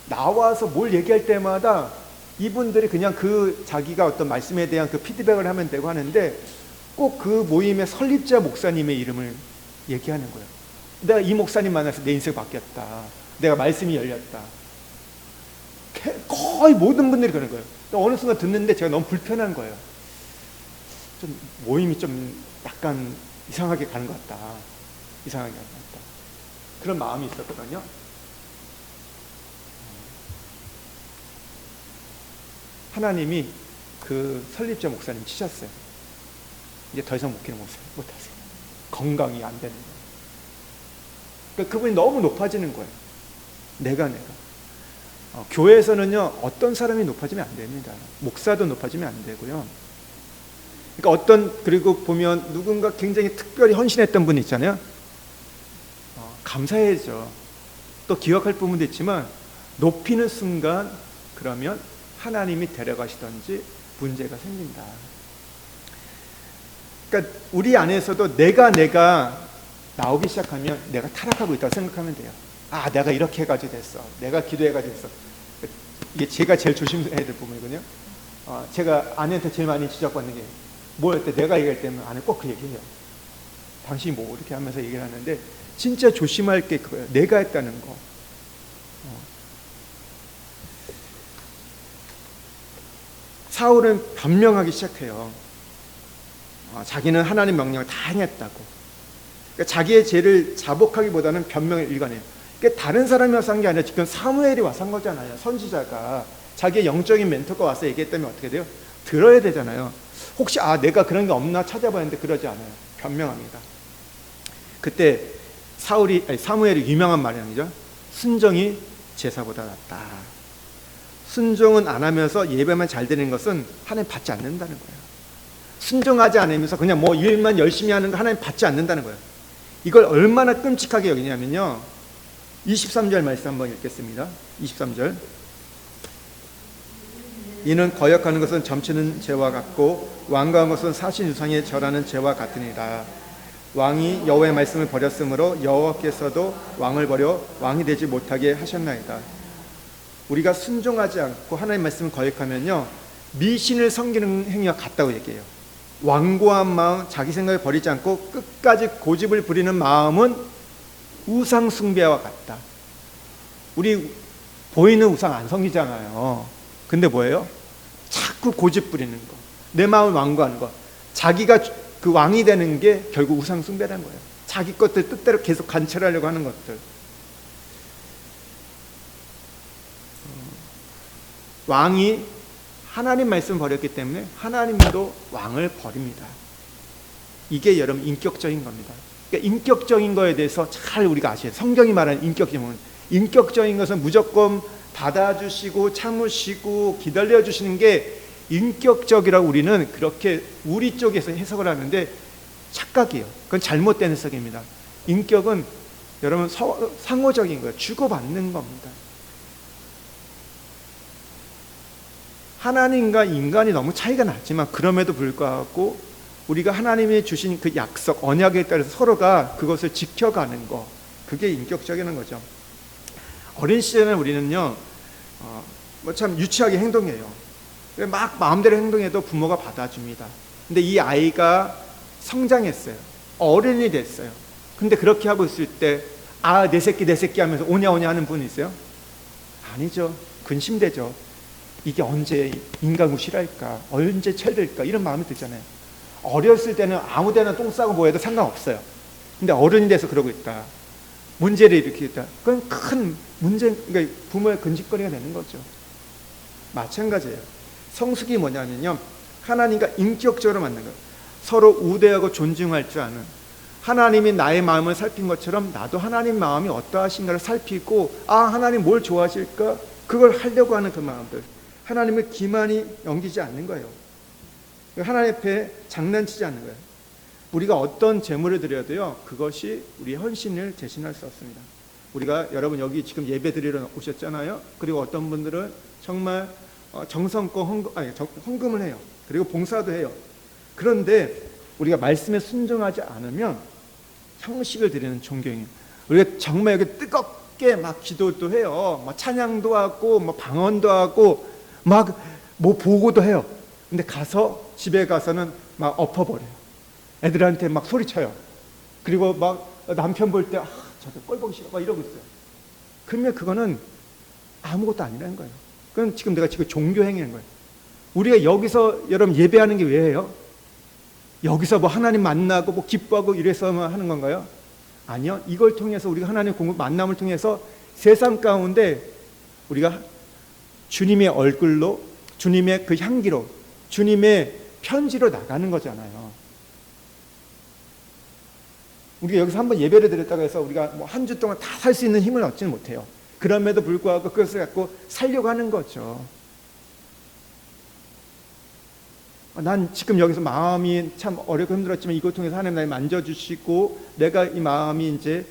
나와서 뭘 얘기할 때마다 이분들이 그냥 그 자기가 어떤 말씀에 대한 그 피드백을 하면 되고 하는데 꼭 그 모임의 설립자 목사님의 이름을 얘기하는 거예요. 내가 이 목사님 만나서 내 인생 바뀌었다. 내가 말씀이 열렸다. 거의 모든 분들이 그러는 거예요. 어느 순간 듣는데 제가 너무 불편한 거예요. 좀 모임이 좀 약간 이상하게 가는 것 같다. 이상하게 가는 것 같다. 그런 마음이 있었거든요. 하나님이 그 설립자 목사님 치셨어요. 이제 더 이상 목회를 못하세요. 건강이 안 되는 거예요. 그러니까 그분이 너무 높아지는 거예요. 내가. 교회에서는요, 어떤 사람이 높아지면 안 됩니다. 목사도 높아지면 안 되고요. 그러니까 그리고 보면 누군가 굉장히 특별히 헌신했던 분 있잖아요. 감사해야죠. 또 기억할 부분도 있지만 높이는 순간 그러면 하나님이 데려가시던지 문제가 생긴다. 그러니까 우리 안에서도 내가 나오기 시작하면 내가 타락하고 있다고 생각하면 돼요. 내가 이렇게 해가지고 됐어. 내가 기도해가지고 됐어. 이게 제가 제일 조심해야 될 부분이거든요. 제가 아내한테 제일 많이 지적받는 게 뭐였대? 내가 얘기할 때는 아내 꼭 그 얘기해요. 당신이 뭐 이렇게 하면서 얘기를 하는데 진짜 조심할 게 그거예요. 내가 했다는 거. 사울은 변명하기 시작해요. 자기는 하나님 명령을 다 행했다고. 그러니까 자기의 죄를 자복하기보다는 변명을 일관해요. 그러니까 다른 사람이 와서 한 게 아니라 지금 사무엘이 와서 한 거잖아요. 선지자가 자기의 영적인 멘토가 와서 얘기했다면 어떻게 돼요? 들어야 되잖아요. 혹시 내가 그런 게 없나 찾아봤는데 그러지 않아요. 변명합니다. 그때 사무엘이 유명한 말이죠. 순종이 제사보다 낫다. 순종은 안 하면서 예배만 잘 되는 것은 하나님 받지 않는다는 거예요. 순종하지 않으면서 그냥 뭐 일만 열심히 하는 거 하나님 받지 않는다는 거예요. 이걸 얼마나 끔찍하게 여기냐면요. 23절 말씀 한번 읽겠습니다. 23절. 이는 거역하는 것은 점치는 죄와 같고 완고한 것은 사신 유상에 절하는 죄와 같으니라. 왕이 여호와의 말씀을 버렸으므로 여호와께서도 왕을 버려 왕이 되지 못하게 하셨나이다. 우리가 순종하지 않고 하나님의 말씀을 거역하면요, 미신을 섬기는 행위와 같다고 얘기해요. 완고한 마음, 자기 생각을 버리지 않고 끝까지 고집을 부리는 마음은 우상 숭배와 같다. 우리 보이는 우상 안 섬기잖아요. 근데 뭐예요? 자꾸 고집 부리는 거, 내 마음을 완고하는 거, 자기가 그 왕이 되는 게 결국 우상 숭배라는 거예요. 자기 것들 뜻대로 계속 관철하려고 하는 것들. 왕이 하나님 말씀을 버렸기 때문에 하나님도 왕을 버립니다. 이게 여러분 인격적인 겁니다. 그러니까 인격적인 거에 대해서 잘 우리가 아셔야 돼요. 성경이 말하는 인격적인 것은 무조건 받아주시고 참으시고 기다려주시는 게 인격적이라고 우리는 그렇게 우리 쪽에서 해석을 하는데 착각이에요. 그건 잘못된 해석입니다. 인격은 여러분 상호적인 거예요. 주고받는 겁니다. 하나님과 인간이 너무 차이가 나지만 그럼에도 불구하고 우리가 하나님이 주신 그 약속, 언약에 따라서 서로가 그것을 지켜가는 거, 그게 인격적인 거죠. 어린 시절에는 우리는요, 뭐 참 유치하게 행동해요. 막 마음대로 행동해도 부모가 받아줍니다. 근데 이 아이가 성장했어요. 어른이 됐어요. 근데 그렇게 하고 있을 때, 아, 내 새끼 하면서 오냐 하는 분이 있어요? 아니죠. 근심되죠. 이게 언제 인간구실할까? 언제 철들까? 이런 마음이 들잖아요. 어렸을 때는 아무 데나 똥 싸고 뭐 해도 상관없어요. 근데 어른이 돼서 그러고 있다. 문제를 일으키겠다. 그건 큰 문제, 그러니까 부모의 근심거리가 되는 거죠. 마찬가지예요. 성숙이 뭐냐면요, 하나님과 인격적으로 만난 거예요. 서로 우대하고 존중할 줄 아는, 하나님이 나의 마음을 살핀 것처럼 나도 하나님 마음이 어떠하신가를 살피고, 아, 하나님 뭘 좋아하실까? 그걸 하려고 하는 그 마음들. 하나님을 기만히 넘기지 않는 거예요. 하나님 앞에 장난치지 않는 거예요. 우리가 어떤 제물을 드려도요, 그것이 우리의 헌신을 대신할 수 없습니다. 우리가 여러분 여기 지금 예배 드리러 오셨잖아요. 그리고 어떤 분들은 정말 정성껏 헌금을 해요. 그리고 봉사도 해요. 그런데 우리가 말씀에 순종하지 않으면 형식을 드리는 존경이에요. 우리가 정말 여기 뜨겁게 막 기도도 해요. 막 찬양도 하고, 뭐 방언도 하고, 막 뭐 보고도 해요. 근데 가서 집에 가서는 막 엎어버려요. 애들한테 막 소리쳐요. 그리고 막 남편 볼 때, 아, 저도 꼴 보기 싫어, 막 이러고 있어요. 그러면 그거는 아무것도 아니라는 거예요. 그건 지금 내가 종교 행위인 거예요. 우리가 여기서 여러분 예배하는 게 왜예요? 여기서 뭐 하나님 만나고 뭐 기뻐하고 이래서만 하는 건가요? 아니요. 이걸 통해서 우리가 하나님 만남을 통해서 세상 가운데 우리가 주님의 얼굴로, 주님의 그 향기로, 주님의 편지로 나가는 거잖아요. 우리가 여기서 한번 예배를 드렸다고 해서 우리가 뭐 한 주 동안 다 살 수 있는 힘을 얻지는 못해요. 그럼에도 불구하고 그것을 갖고 살려고 하는 거죠. 난 지금 여기서 마음이 참 어렵고 힘들었지만 이걸 통해서 하나님 날 만져주시고 내가 이 마음이 이제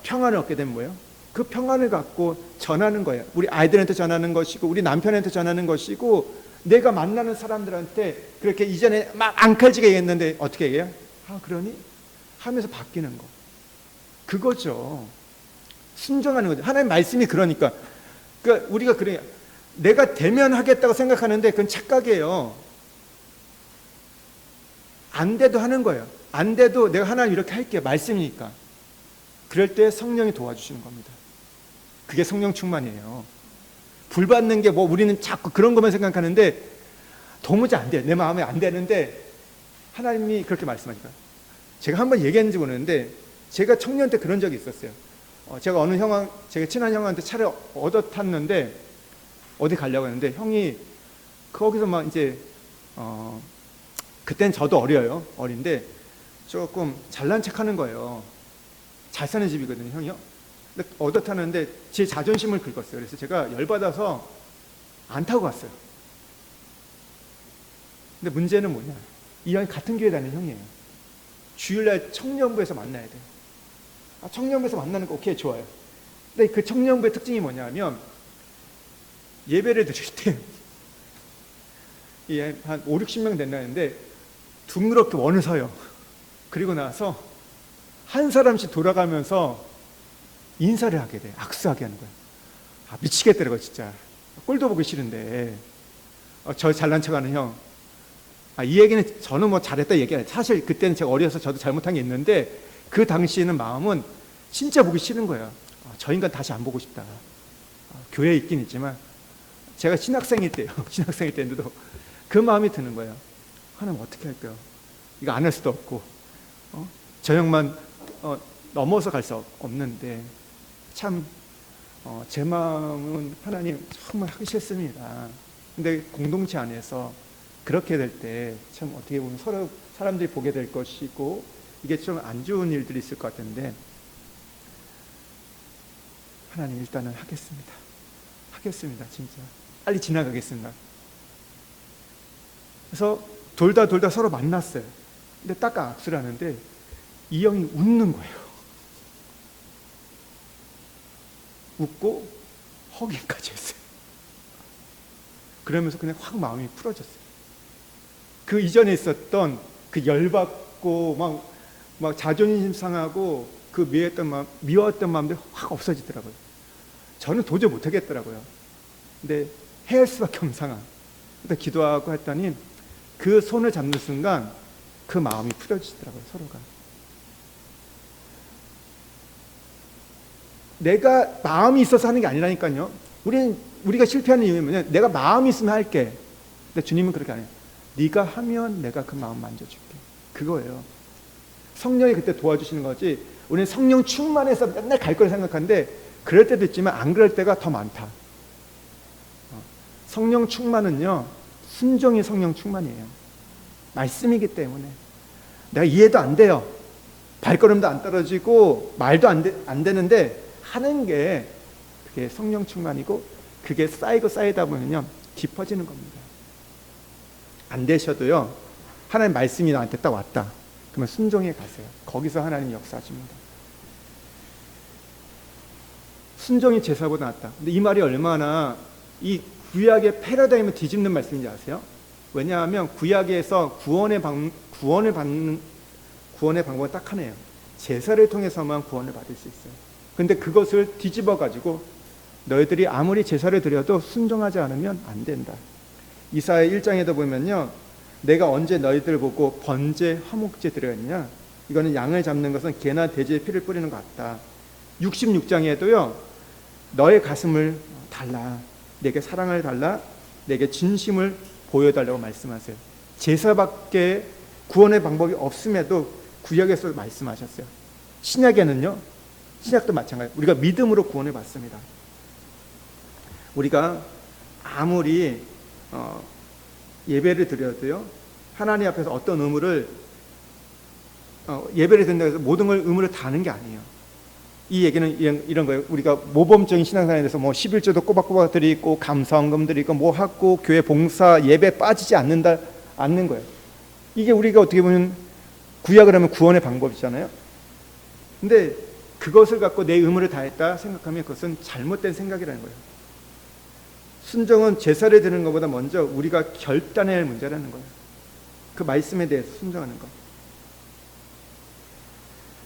평안을 얻게 되면 뭐예요? 그 평안을 갖고 전하는 거예요. 우리 아이들한테 전하는 것이고 우리 남편한테 전하는 것이고 내가 만나는 사람들한테 그렇게 이전에 막 앙칼지게 얘기했는데 어떻게 얘기해요? 아, 그러니? 하면서 바뀌는 거. 그거죠. 순종하는 거죠. 하나님 말씀이 그러니까 우리가 그래, 내가 대면하겠다고 생각하는데 그건 착각이에요. 안 돼도 하는 거예요. 안 돼도 내가 하나님 이렇게 할게요. 말씀이니까. 그럴 때 성령이 도와주시는 겁니다. 그게 성령 충만이에요. 불 받는 게 뭐 우리는 자꾸 그런 것만 생각하는데 도무지 안 돼요. 내 마음에 안 되는데 하나님이 그렇게 말씀하니까. 제가 한번 얘기했는지 모르는데 제가 청년 때 그런 적이 있었어요. 제가 어느 제가 친한 형한테 차를 얻어 탔는데 어디 가려고 했는데 형이 거기서 막 이제 그땐 저도 어린데 조금 잘난 척하는 거예요. 잘 사는 집이거든요, 형이요. 근데 얻어 타는데 제 자존심을 긁었어요. 그래서 제가 열받아서 안 타고 갔어요. 근데 문제는 뭐냐? 이 형이 같은 교회 다니는 형이에요. 주일날 청년부에서 만나야 돼요. 청년부에서 만나는 거 오케이, 좋아요. 근데 그 청년부의 특징이 뭐냐면 예배를 드릴 때 한 5, 60명 된다는데 둥그렇게 원을 서요. 그리고 나서 한 사람씩 돌아가면서 인사를 하게 돼. 악수하게 하는 거예요. 미치겠더라고 진짜. 꼴도 보기 싫은데 저 잘난 척하는 형. 이 얘기는 저는 뭐 잘했다 얘기해요. 사실 그때는 제가 어려서 저도 잘못한 게 있는데 그 당시에는 마음은 진짜 보기 싫은 거예요. 저 인간 다시 안 보고 싶다. 교회에 있긴 있지만 제가 신학생일 때인데도 그 마음이 드는 거예요. 하나님 어떻게 할까요? 이거 안 할 수도 없고 저 형만 넘어서 갈 수 없는데 참 제 마음은 하나님 정말 하기 싫습니다. 근데 공동체 안에서 그렇게 될 때 참 어떻게 보면 서로 사람들이 보게 될 것이고 이게 좀 안 좋은 일들이 있을 것 같은데 하나님 일단은 하겠습니다. 진짜 빨리 지나가겠습니다. 그래서 돌다 서로 만났어요. 근데 딱 악수를 하는데 이 형이 웃는 거예요. 웃고 허기까지 했어요. 그러면서 그냥 확 마음이 풀어졌어요. 그 이전에 있었던 그 열받고 막 자존심 상하고 그 미워했던 마음들이 확 없어지더라고요. 저는 도저히 못하겠더라고요. 근데 해야 할 수밖에 없는 상황. 그래서 기도하고 했더니 그 손을 잡는 순간 그 마음이 풀어지더라고요. 서로가. 내가 마음이 있어서 하는 게 아니라니까요. 우리가 실패하는 이유는 뭐냐? 내가 마음이 있으면 할게. 근데 주님은 그렇게 안 해요. 네가 하면 내가 그 마음 만져줄게. 그거예요. 성령이 그때 도와주시는 거지. 우리는 성령 충만해서 맨날 갈 걸 생각하는데 그럴 때도 있지만 안 그럴 때가 더 많다. 성령 충만은요, 순종이 성령 충만이에요. 말씀이기 때문에. 내가 이해도 안 돼요. 발걸음도 안 떨어지고 말도 안 되는데 하는 게 그게 성령 충만이고, 그게 쌓이다 보면요 깊어지는 겁니다. 안 되셔도요, 하나님 말씀이 나한테 딱 왔다 그러면 순종해 가세요. 거기서 하나님 역사하십니다. 순종이 제사보다 낫다. 근데 이 말이 얼마나 이 구약의 패러다임을 뒤집는 말씀인지 아세요? 왜냐하면 구약에서 구원의 방법은 딱 하나예요. 제사를 통해서만 구원을 받을 수 있어요. 근데 그것을 뒤집어 가지고 너희들이 아무리 제사를 드려도 순종하지 않으면 안 된다. 이사야 1장에도 보면요, 내가 언제 너희들 보고 번제 화목제 드렸냐? 이거는 양을 잡는 것은 개나 돼지의 피를 뿌리는 것 같다. 66장에도요, 너의 가슴을 달라, 내게 사랑을 달라, 내게 진심을 보여달라고 말씀하세요. 제사밖에 구원의 방법이 없음에도 구약에서 말씀하셨어요. 신약에는요, 신약도 마찬가지예요. 우리가 믿음으로 구원을 받습니다. 우리가 아무리 예배를 드려도요, 하나님 앞에서 어떤 의무를 예배를 드린다고 해서 모든 걸 의무를 다 하는 게 아니에요. 이 얘기는 이런 거예요. 우리가 모범적인 신앙생활에 대해서 11조도 꼬박꼬박 드리고 감사헌금 드리고 하고 교회 봉사 예배 빠지지 않는 거예요. 이게 우리가 어떻게 보면 구약을 하면 구원의 방법이잖아요. 근데 그것을 갖고 내 의무를 다했다 생각하면 그것은 잘못된 생각이라는 거예요. 순종은 제사를 드리는 것보다 먼저 우리가 결단해야 할 문제라는 거예요. 그 말씀에 대해서 순종하는 것.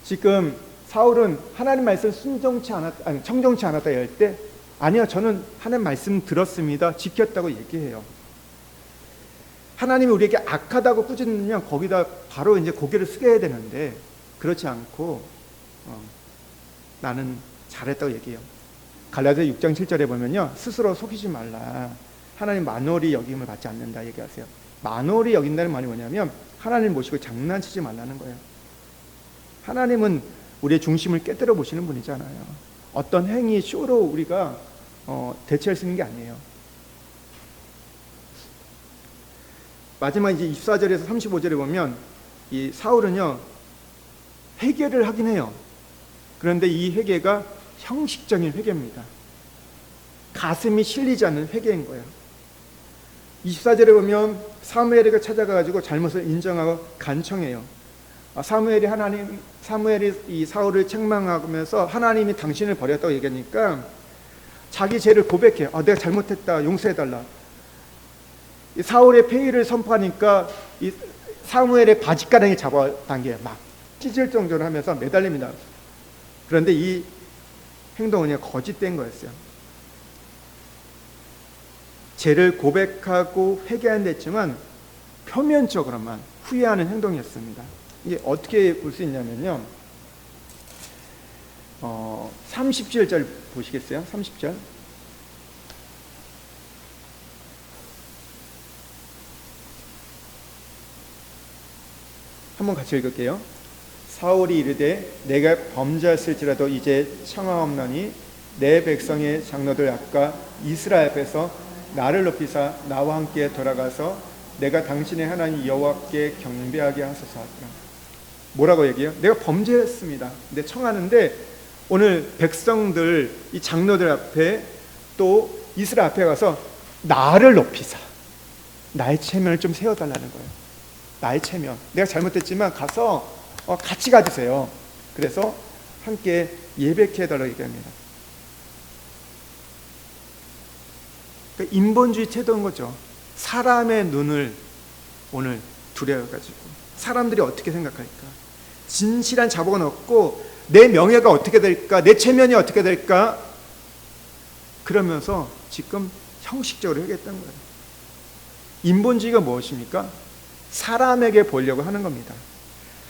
지금 사울은 하나님 말씀 청종치 않았다 할 때, 아니요, 저는 하나님 말씀 들었습니다, 지켰다고 얘기해요. 하나님이 우리에게 악하다고 꾸짖으면 거기다 바로 이제 고개를 숙여야 되는데, 그렇지 않고 나는 잘했다고 얘기해요. 갈라디아 6장 7절에 보면요, 스스로 속이지 말라, 하나님 만홀히 여김을 받지 않는다 얘기하세요. 만홀히 여긴다는 말이 뭐냐면 하나님 모시고 장난치지 말라는 거예요. 하나님은 우리의 중심을 깨뜨려 보시는 분이잖아요. 어떤 행위, 쇼로 우리가 대체할 수 있는 게 아니에요. 마지막 이제 24절에서 35절에 보면 이 사울은요, 회개를 하긴 해요. 그런데 이 회개가 형식적인 회개입니다. 가슴이 실리지 않는 회개인 거예요. 24절에 보면 사무엘에게 찾아가가지고 잘못을 인정하고 간청해요. 사무엘이 이 사울을 책망하면서 하나님이 당신을 버렸다고 얘기하니까 자기 죄를 고백해요. 내가 잘못했다, 용서해달라. 이 사울의 폐위를 선포하니까 이 사무엘의 바지가랑이 잡아당겨 막 찢을 정도로 하면서 매달립니다. 그런데 이 행동은 거짓된 거였어요. 죄를 고백하고 회개한 됐지만 표면적으로만 후회하는 행동이었습니다. 이게 어떻게 볼 수 있냐면요, 30절 보시겠어요? 30절. 한번 같이 읽을게요. 사울이 이르되 내가 범죄했을지라도 이제 청하옵나니 내 백성의 장로들 아까 이스라엘 앞에서 나를 높이사 나와 함께 돌아가서 내가 당신의 하나님 여호와께 경배하게 하소서 하더라. 뭐라고 얘기해요? 내가 범죄했습니다. 근데 청하는데 오늘 백성들, 이 장로들 앞에 또 이스라엘 앞에 가서 나를 높이사 나의 체면을 좀 세워달라는 거예요. 나의 체면, 내가 잘못했지만 가서 같이 가주세요. 그래서 함께 예배케 해달라고 얘기합니다. 그러니까 인본주의 태도인 거죠. 사람의 눈을 오늘 두려워가지고 사람들이 어떻게 생각할까, 진실한 자복은 없고 내 명예가 어떻게 될까, 내 체면이 어떻게 될까, 그러면서 지금 형식적으로 하겠다는 거예요. 인본주의가 무엇입니까? 사람에게 보려고 하는 겁니다.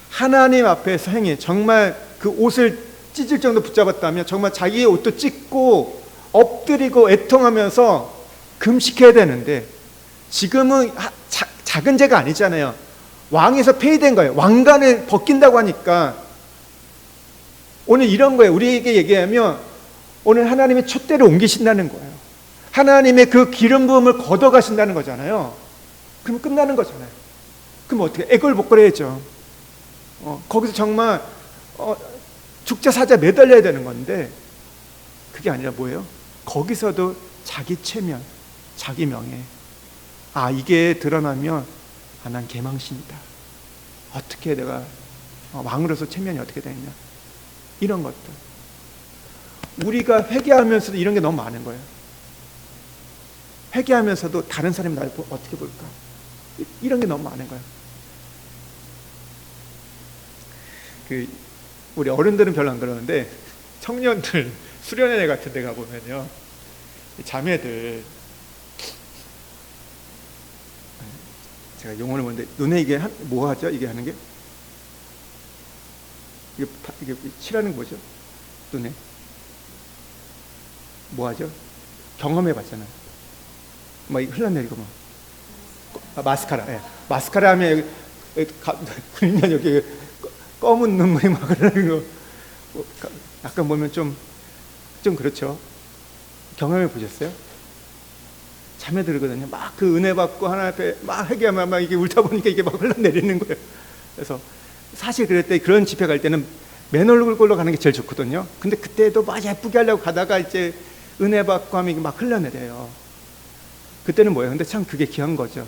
하나님 앞에서 행해, 정말 그 옷을 찢을 정도 붙잡았다면 정말 자기의 옷도 찢고 엎드리고 애통하면서 금식해야 되는데, 지금은 작은 죄가 아니잖아요. 왕에서 폐위된 거예요. 왕관을 벗긴다고 하니까 오늘 이런 거예요. 우리에게 얘기하면 오늘 하나님의 촛대를 옮기신다는 거예요. 하나님의 그 기름 부음을 걷어가신다는 거잖아요. 그럼 끝나는 거잖아요. 그럼 어떻게? 애걸복걸해야죠. 거기서 정말 죽자 사자 매달려야 되는 건데, 그게 아니라 뭐예요? 거기서도 자기 체면, 자기 명예, 이게 드러나면 난 개망신이다. 어떻게 내가 왕으로서 체면이 어떻게 되느냐, 이런 것들. 우리가 회개하면서도 이런 게 너무 많은 거예요. 회개하면서도 다른 사람이 나를 어떻게 볼까, 이런 게 너무 많은 거예요. 우리 어른들은 별로 안 그러는데 청년들 수련회 같은 데 가보면요, 자매들, 제가 용어를 모르는데 눈에 이게 뭐 하죠? 이게 하는 게 이게 칠하는 게 뭐죠? 눈에 뭐 하죠? 경험해 봤잖아요. 막 흘러내리고 막 마스카라, 예. 마스카라 하면 그냥 여기 검은 눈물이 막 흐르는 거, 약간 보면 좀 그렇죠. 경험해 보셨어요? 자매들거든요. 막 그 은혜 받고 하나님 앞에 막 회개하면 막 이게 울다 보니까 이게 막 흘러내리는 거예요. 그래서 사실 그럴 때, 그런 집회 갈 때는 맨 얼굴로 가는 게 제일 좋거든요. 근데 그때도 막 예쁘게 하려고 가다가 이제 은혜 받고 하면 이게 막 흘러내려요. 그때는 뭐예요? 근데 참 그게 귀한 거죠.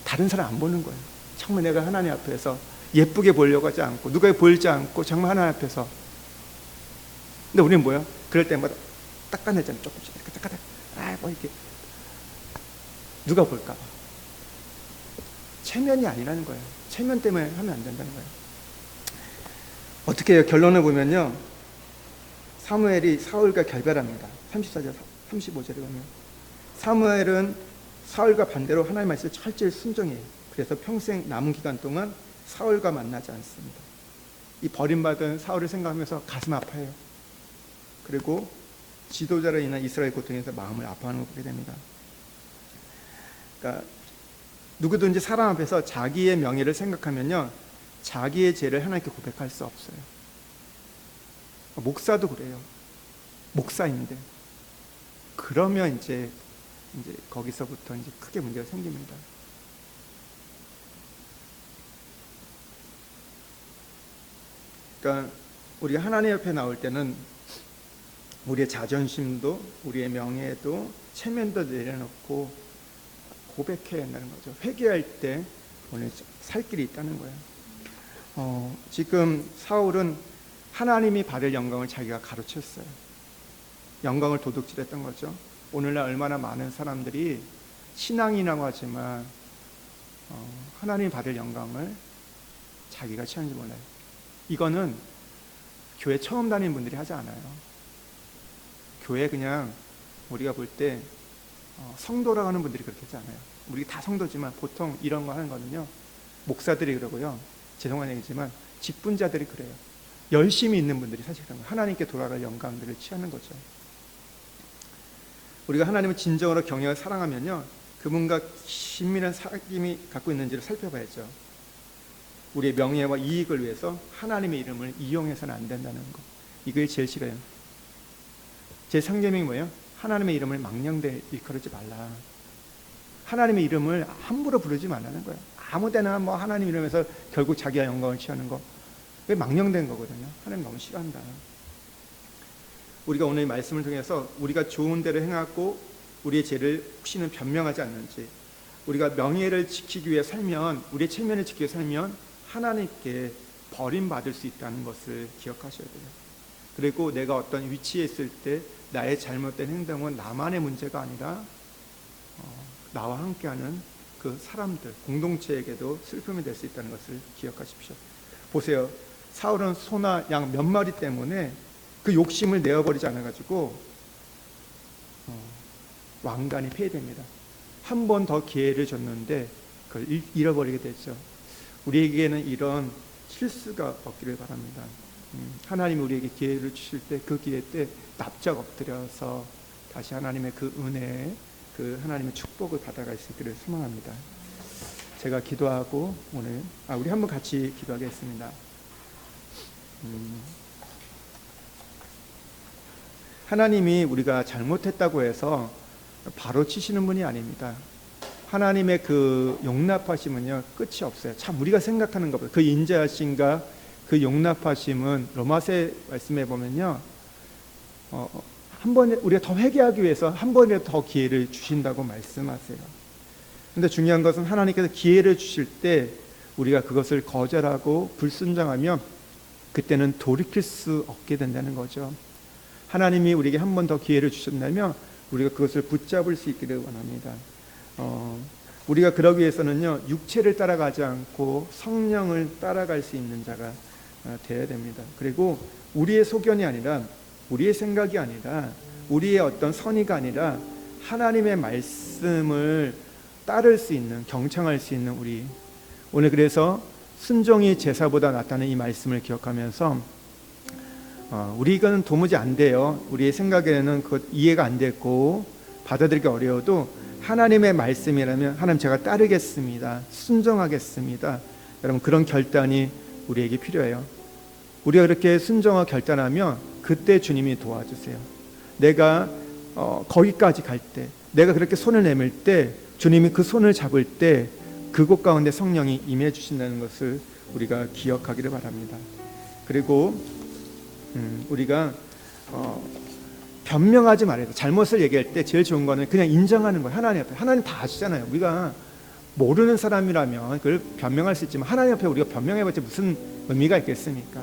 다른 사람 안 보는 거예요. 정말 내가 하나님 앞에서 예쁘게 보려고 하지 않고, 누가 보이지 않고 정말 하나님 앞에서. 근데 우리는 뭐야? 그럴 때마다 닦아내잖아요. 조금씩 닦아내. 뭐 이렇게 누가 볼까 봐. 체면이 아니라는 거예요. 체면 때문에 하면 안 된다는 거예요. 어떻게 해요? 결론을 보면요, 사무엘이 사울과 결별합니다. 34절 35절에 보면 사무엘은 사울과 반대로 하나님 말씀에 철저히 순종해요. 그래서 평생 남은 기간 동안 사울과 만나지 않습니다. 이 버림받은 사울을 생각하면서 가슴 아파해요. 그리고 지도자로 인한 이스라엘 고통에서 마음을 아파하는 걸 보게 됩니다. 그러니까 누구든지 사람 앞에서 자기의 명예를 생각하면요, 자기의 죄를 하나님께 고백할 수 없어요. 목사도 그래요. 목사인데. 그러면 이제 거기서부터 이제 크게 문제가 생깁니다. 그러니까 우리가 하나님 앞에 나올 때는 우리의 자존심도, 우리의 명예도, 체면도 내려놓고 고백해야 한다는 거죠. 회개할 때 오늘 살 길이 있다는 거예요. 지금 사울은 하나님이 받을 영광을 자기가 가로챘어요. 영광을 도둑질했던 거죠. 오늘날 얼마나 많은 사람들이 신앙이라고 하지만 하나님이 받을 영광을 자기가 취하는지 몰라요. 이거는 교회 처음 다니는 분들이 하지 않아요. 교회 그냥 우리가 볼 때 성도라고 하는 분들이 그렇게 하지 않아요. 우리 다 성도지만 보통 이런 거 하는 거는요, 목사들이 그러고요, 죄송한 얘기지만 직분자들이 그래요. 열심히 있는 분들이 사실 그런 거예요. 하나님께 돌아갈 영광들을 취하는 거죠. 우리가 하나님을 진정으로 경외하고 사랑하면요, 그분과 긴밀한 사귐이 갖고 있는지를 살펴봐야죠. 우리의 명예와 이익을 위해서 하나님의 이름을 이용해서는 안 된다는 거, 이게 제일 싫어요. 제 상계명이 뭐예요? 하나님의 이름을 망령되이 일컬지 말라. 하나님의 이름을 함부로 부르지 말라는 거예요. 아무데나 뭐 하나님 이름에서 결국 자기가 영광을 취하는 거, 그게 망령된 거거든요. 하나님 너무 싫어한다. 우리가 오늘 말씀을 통해서 우리가 좋은 대로 행하고 우리의 죄를 혹시는 변명하지 않는지, 우리가 명예를 지키기 위해 살면, 우리의 체면을 지키기 위해 살면 하나님께 버림받을 수 있다는 것을 기억하셔야 돼요. 그리고 내가 어떤 위치에 있을 때 나의 잘못된 행동은 나만의 문제가 아니라 나와 함께하는 그 사람들, 공동체에게도 슬픔이 될 수 있다는 것을 기억하십시오. 보세요. 사울은 소나 양 몇 마리 때문에 그 욕심을 내어버리지 않아가지고 왕관이 폐해됩니다. 한 번 더 기회를 줬는데 그걸 잃어버리게 되죠. 우리에게는 이런 실수가 없기를 바랍니다. 하나님이 우리에게 기회를 주실 때 그 기회 때 납작 엎드려서 다시 하나님의 그 은혜, 그 하나님의 축복을 받아갈 수 있기를 소망합니다. 제가 기도하고 오늘 우리 한번 같이 기도하겠습니다. 하나님이 우리가 잘못했다고 해서 바로 치시는 분이 아닙니다. 하나님의 그 용납하심은요 끝이 없어요. 참 우리가 생각하는 것보다 그 인자하심과 그 용납하심은 로마서 말씀에 보면요 한 번 우리가 더 회개하기 위해서 한 번이라도 더 기회를 주신다고 말씀하세요. 그런데 중요한 것은 하나님께서 기회를 주실 때 우리가 그것을 거절하고 불순종하면 그때는 돌이킬 수 없게 된다는 거죠. 하나님이 우리에게 한 번 더 기회를 주셨다면 우리가 그것을 붙잡을 수 있기를 원합니다. 우리가 그러기 위해서는요 육체를 따라가지 않고 성령을 따라갈 수 있는 자가 되어야 됩니다. 그리고 우리의 소견이 아니라, 우리의 생각이 아니라, 우리의 어떤 선의가 아니라 하나님의 말씀을 따를 수 있는, 경청할 수 있는 우리. 오늘 그래서 순종이 제사보다 낫다는 이 말씀을 기억하면서 우리는 도무지 안 돼요. 우리의 생각에는 그것 이해가 안 됐고 받아들이기 어려워도 하나님의 말씀이라면 하나님 제가 따르겠습니다. 순종하겠습니다. 여러분 그런 결단이 우리에게 필요해요. 우리가 그렇게 순종하고 결단하면 그때 주님이 도와주세요. 내가 거기까지 갈 때, 내가 그렇게 손을 내밀 때 주님이 그 손을 잡을 때 그곳 가운데 성령이 임해 주신다는 것을 우리가 기억하기를 바랍니다. 그리고 우리가 변명하지 말아야 돼요. 잘못을 얘기할 때 제일 좋은 거는 그냥 인정하는 거예요. 하나님 앞에. 하나님 다 아시잖아요. 우리가 모르는 사람이라면 그걸 변명할 수 있지만 하나님 앞에 우리가 변명해봤자 무슨 의미가 있겠습니까?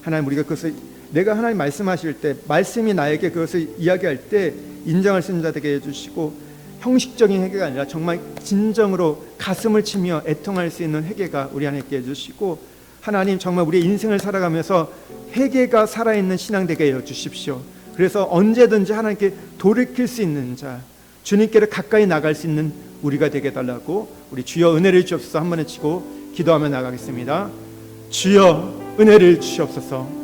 하나님 우리가 그것을, 내가 하나님 말씀하실 때 말씀이 나에게 그것을 이야기할 때 인정할 수 있는 자 되게 해주시고, 형식적인 회개가 아니라 정말 진정으로 가슴을 치며 애통할 수 있는 회개가 우리 안에 있게 해주시고, 하나님 정말 우리의 인생을 살아가면서 회개가 살아있는 신앙 되게 해주십시오. 그래서 언제든지 하나님께 돌이킬 수 있는 자, 주님께로 가까이 나갈 수 있는 우리가 되게 해달라고 우리 주여 은혜를 주옵소서 한번 외치고 기도하며 나가겠습니다. 주여 은혜를 주시옵소서.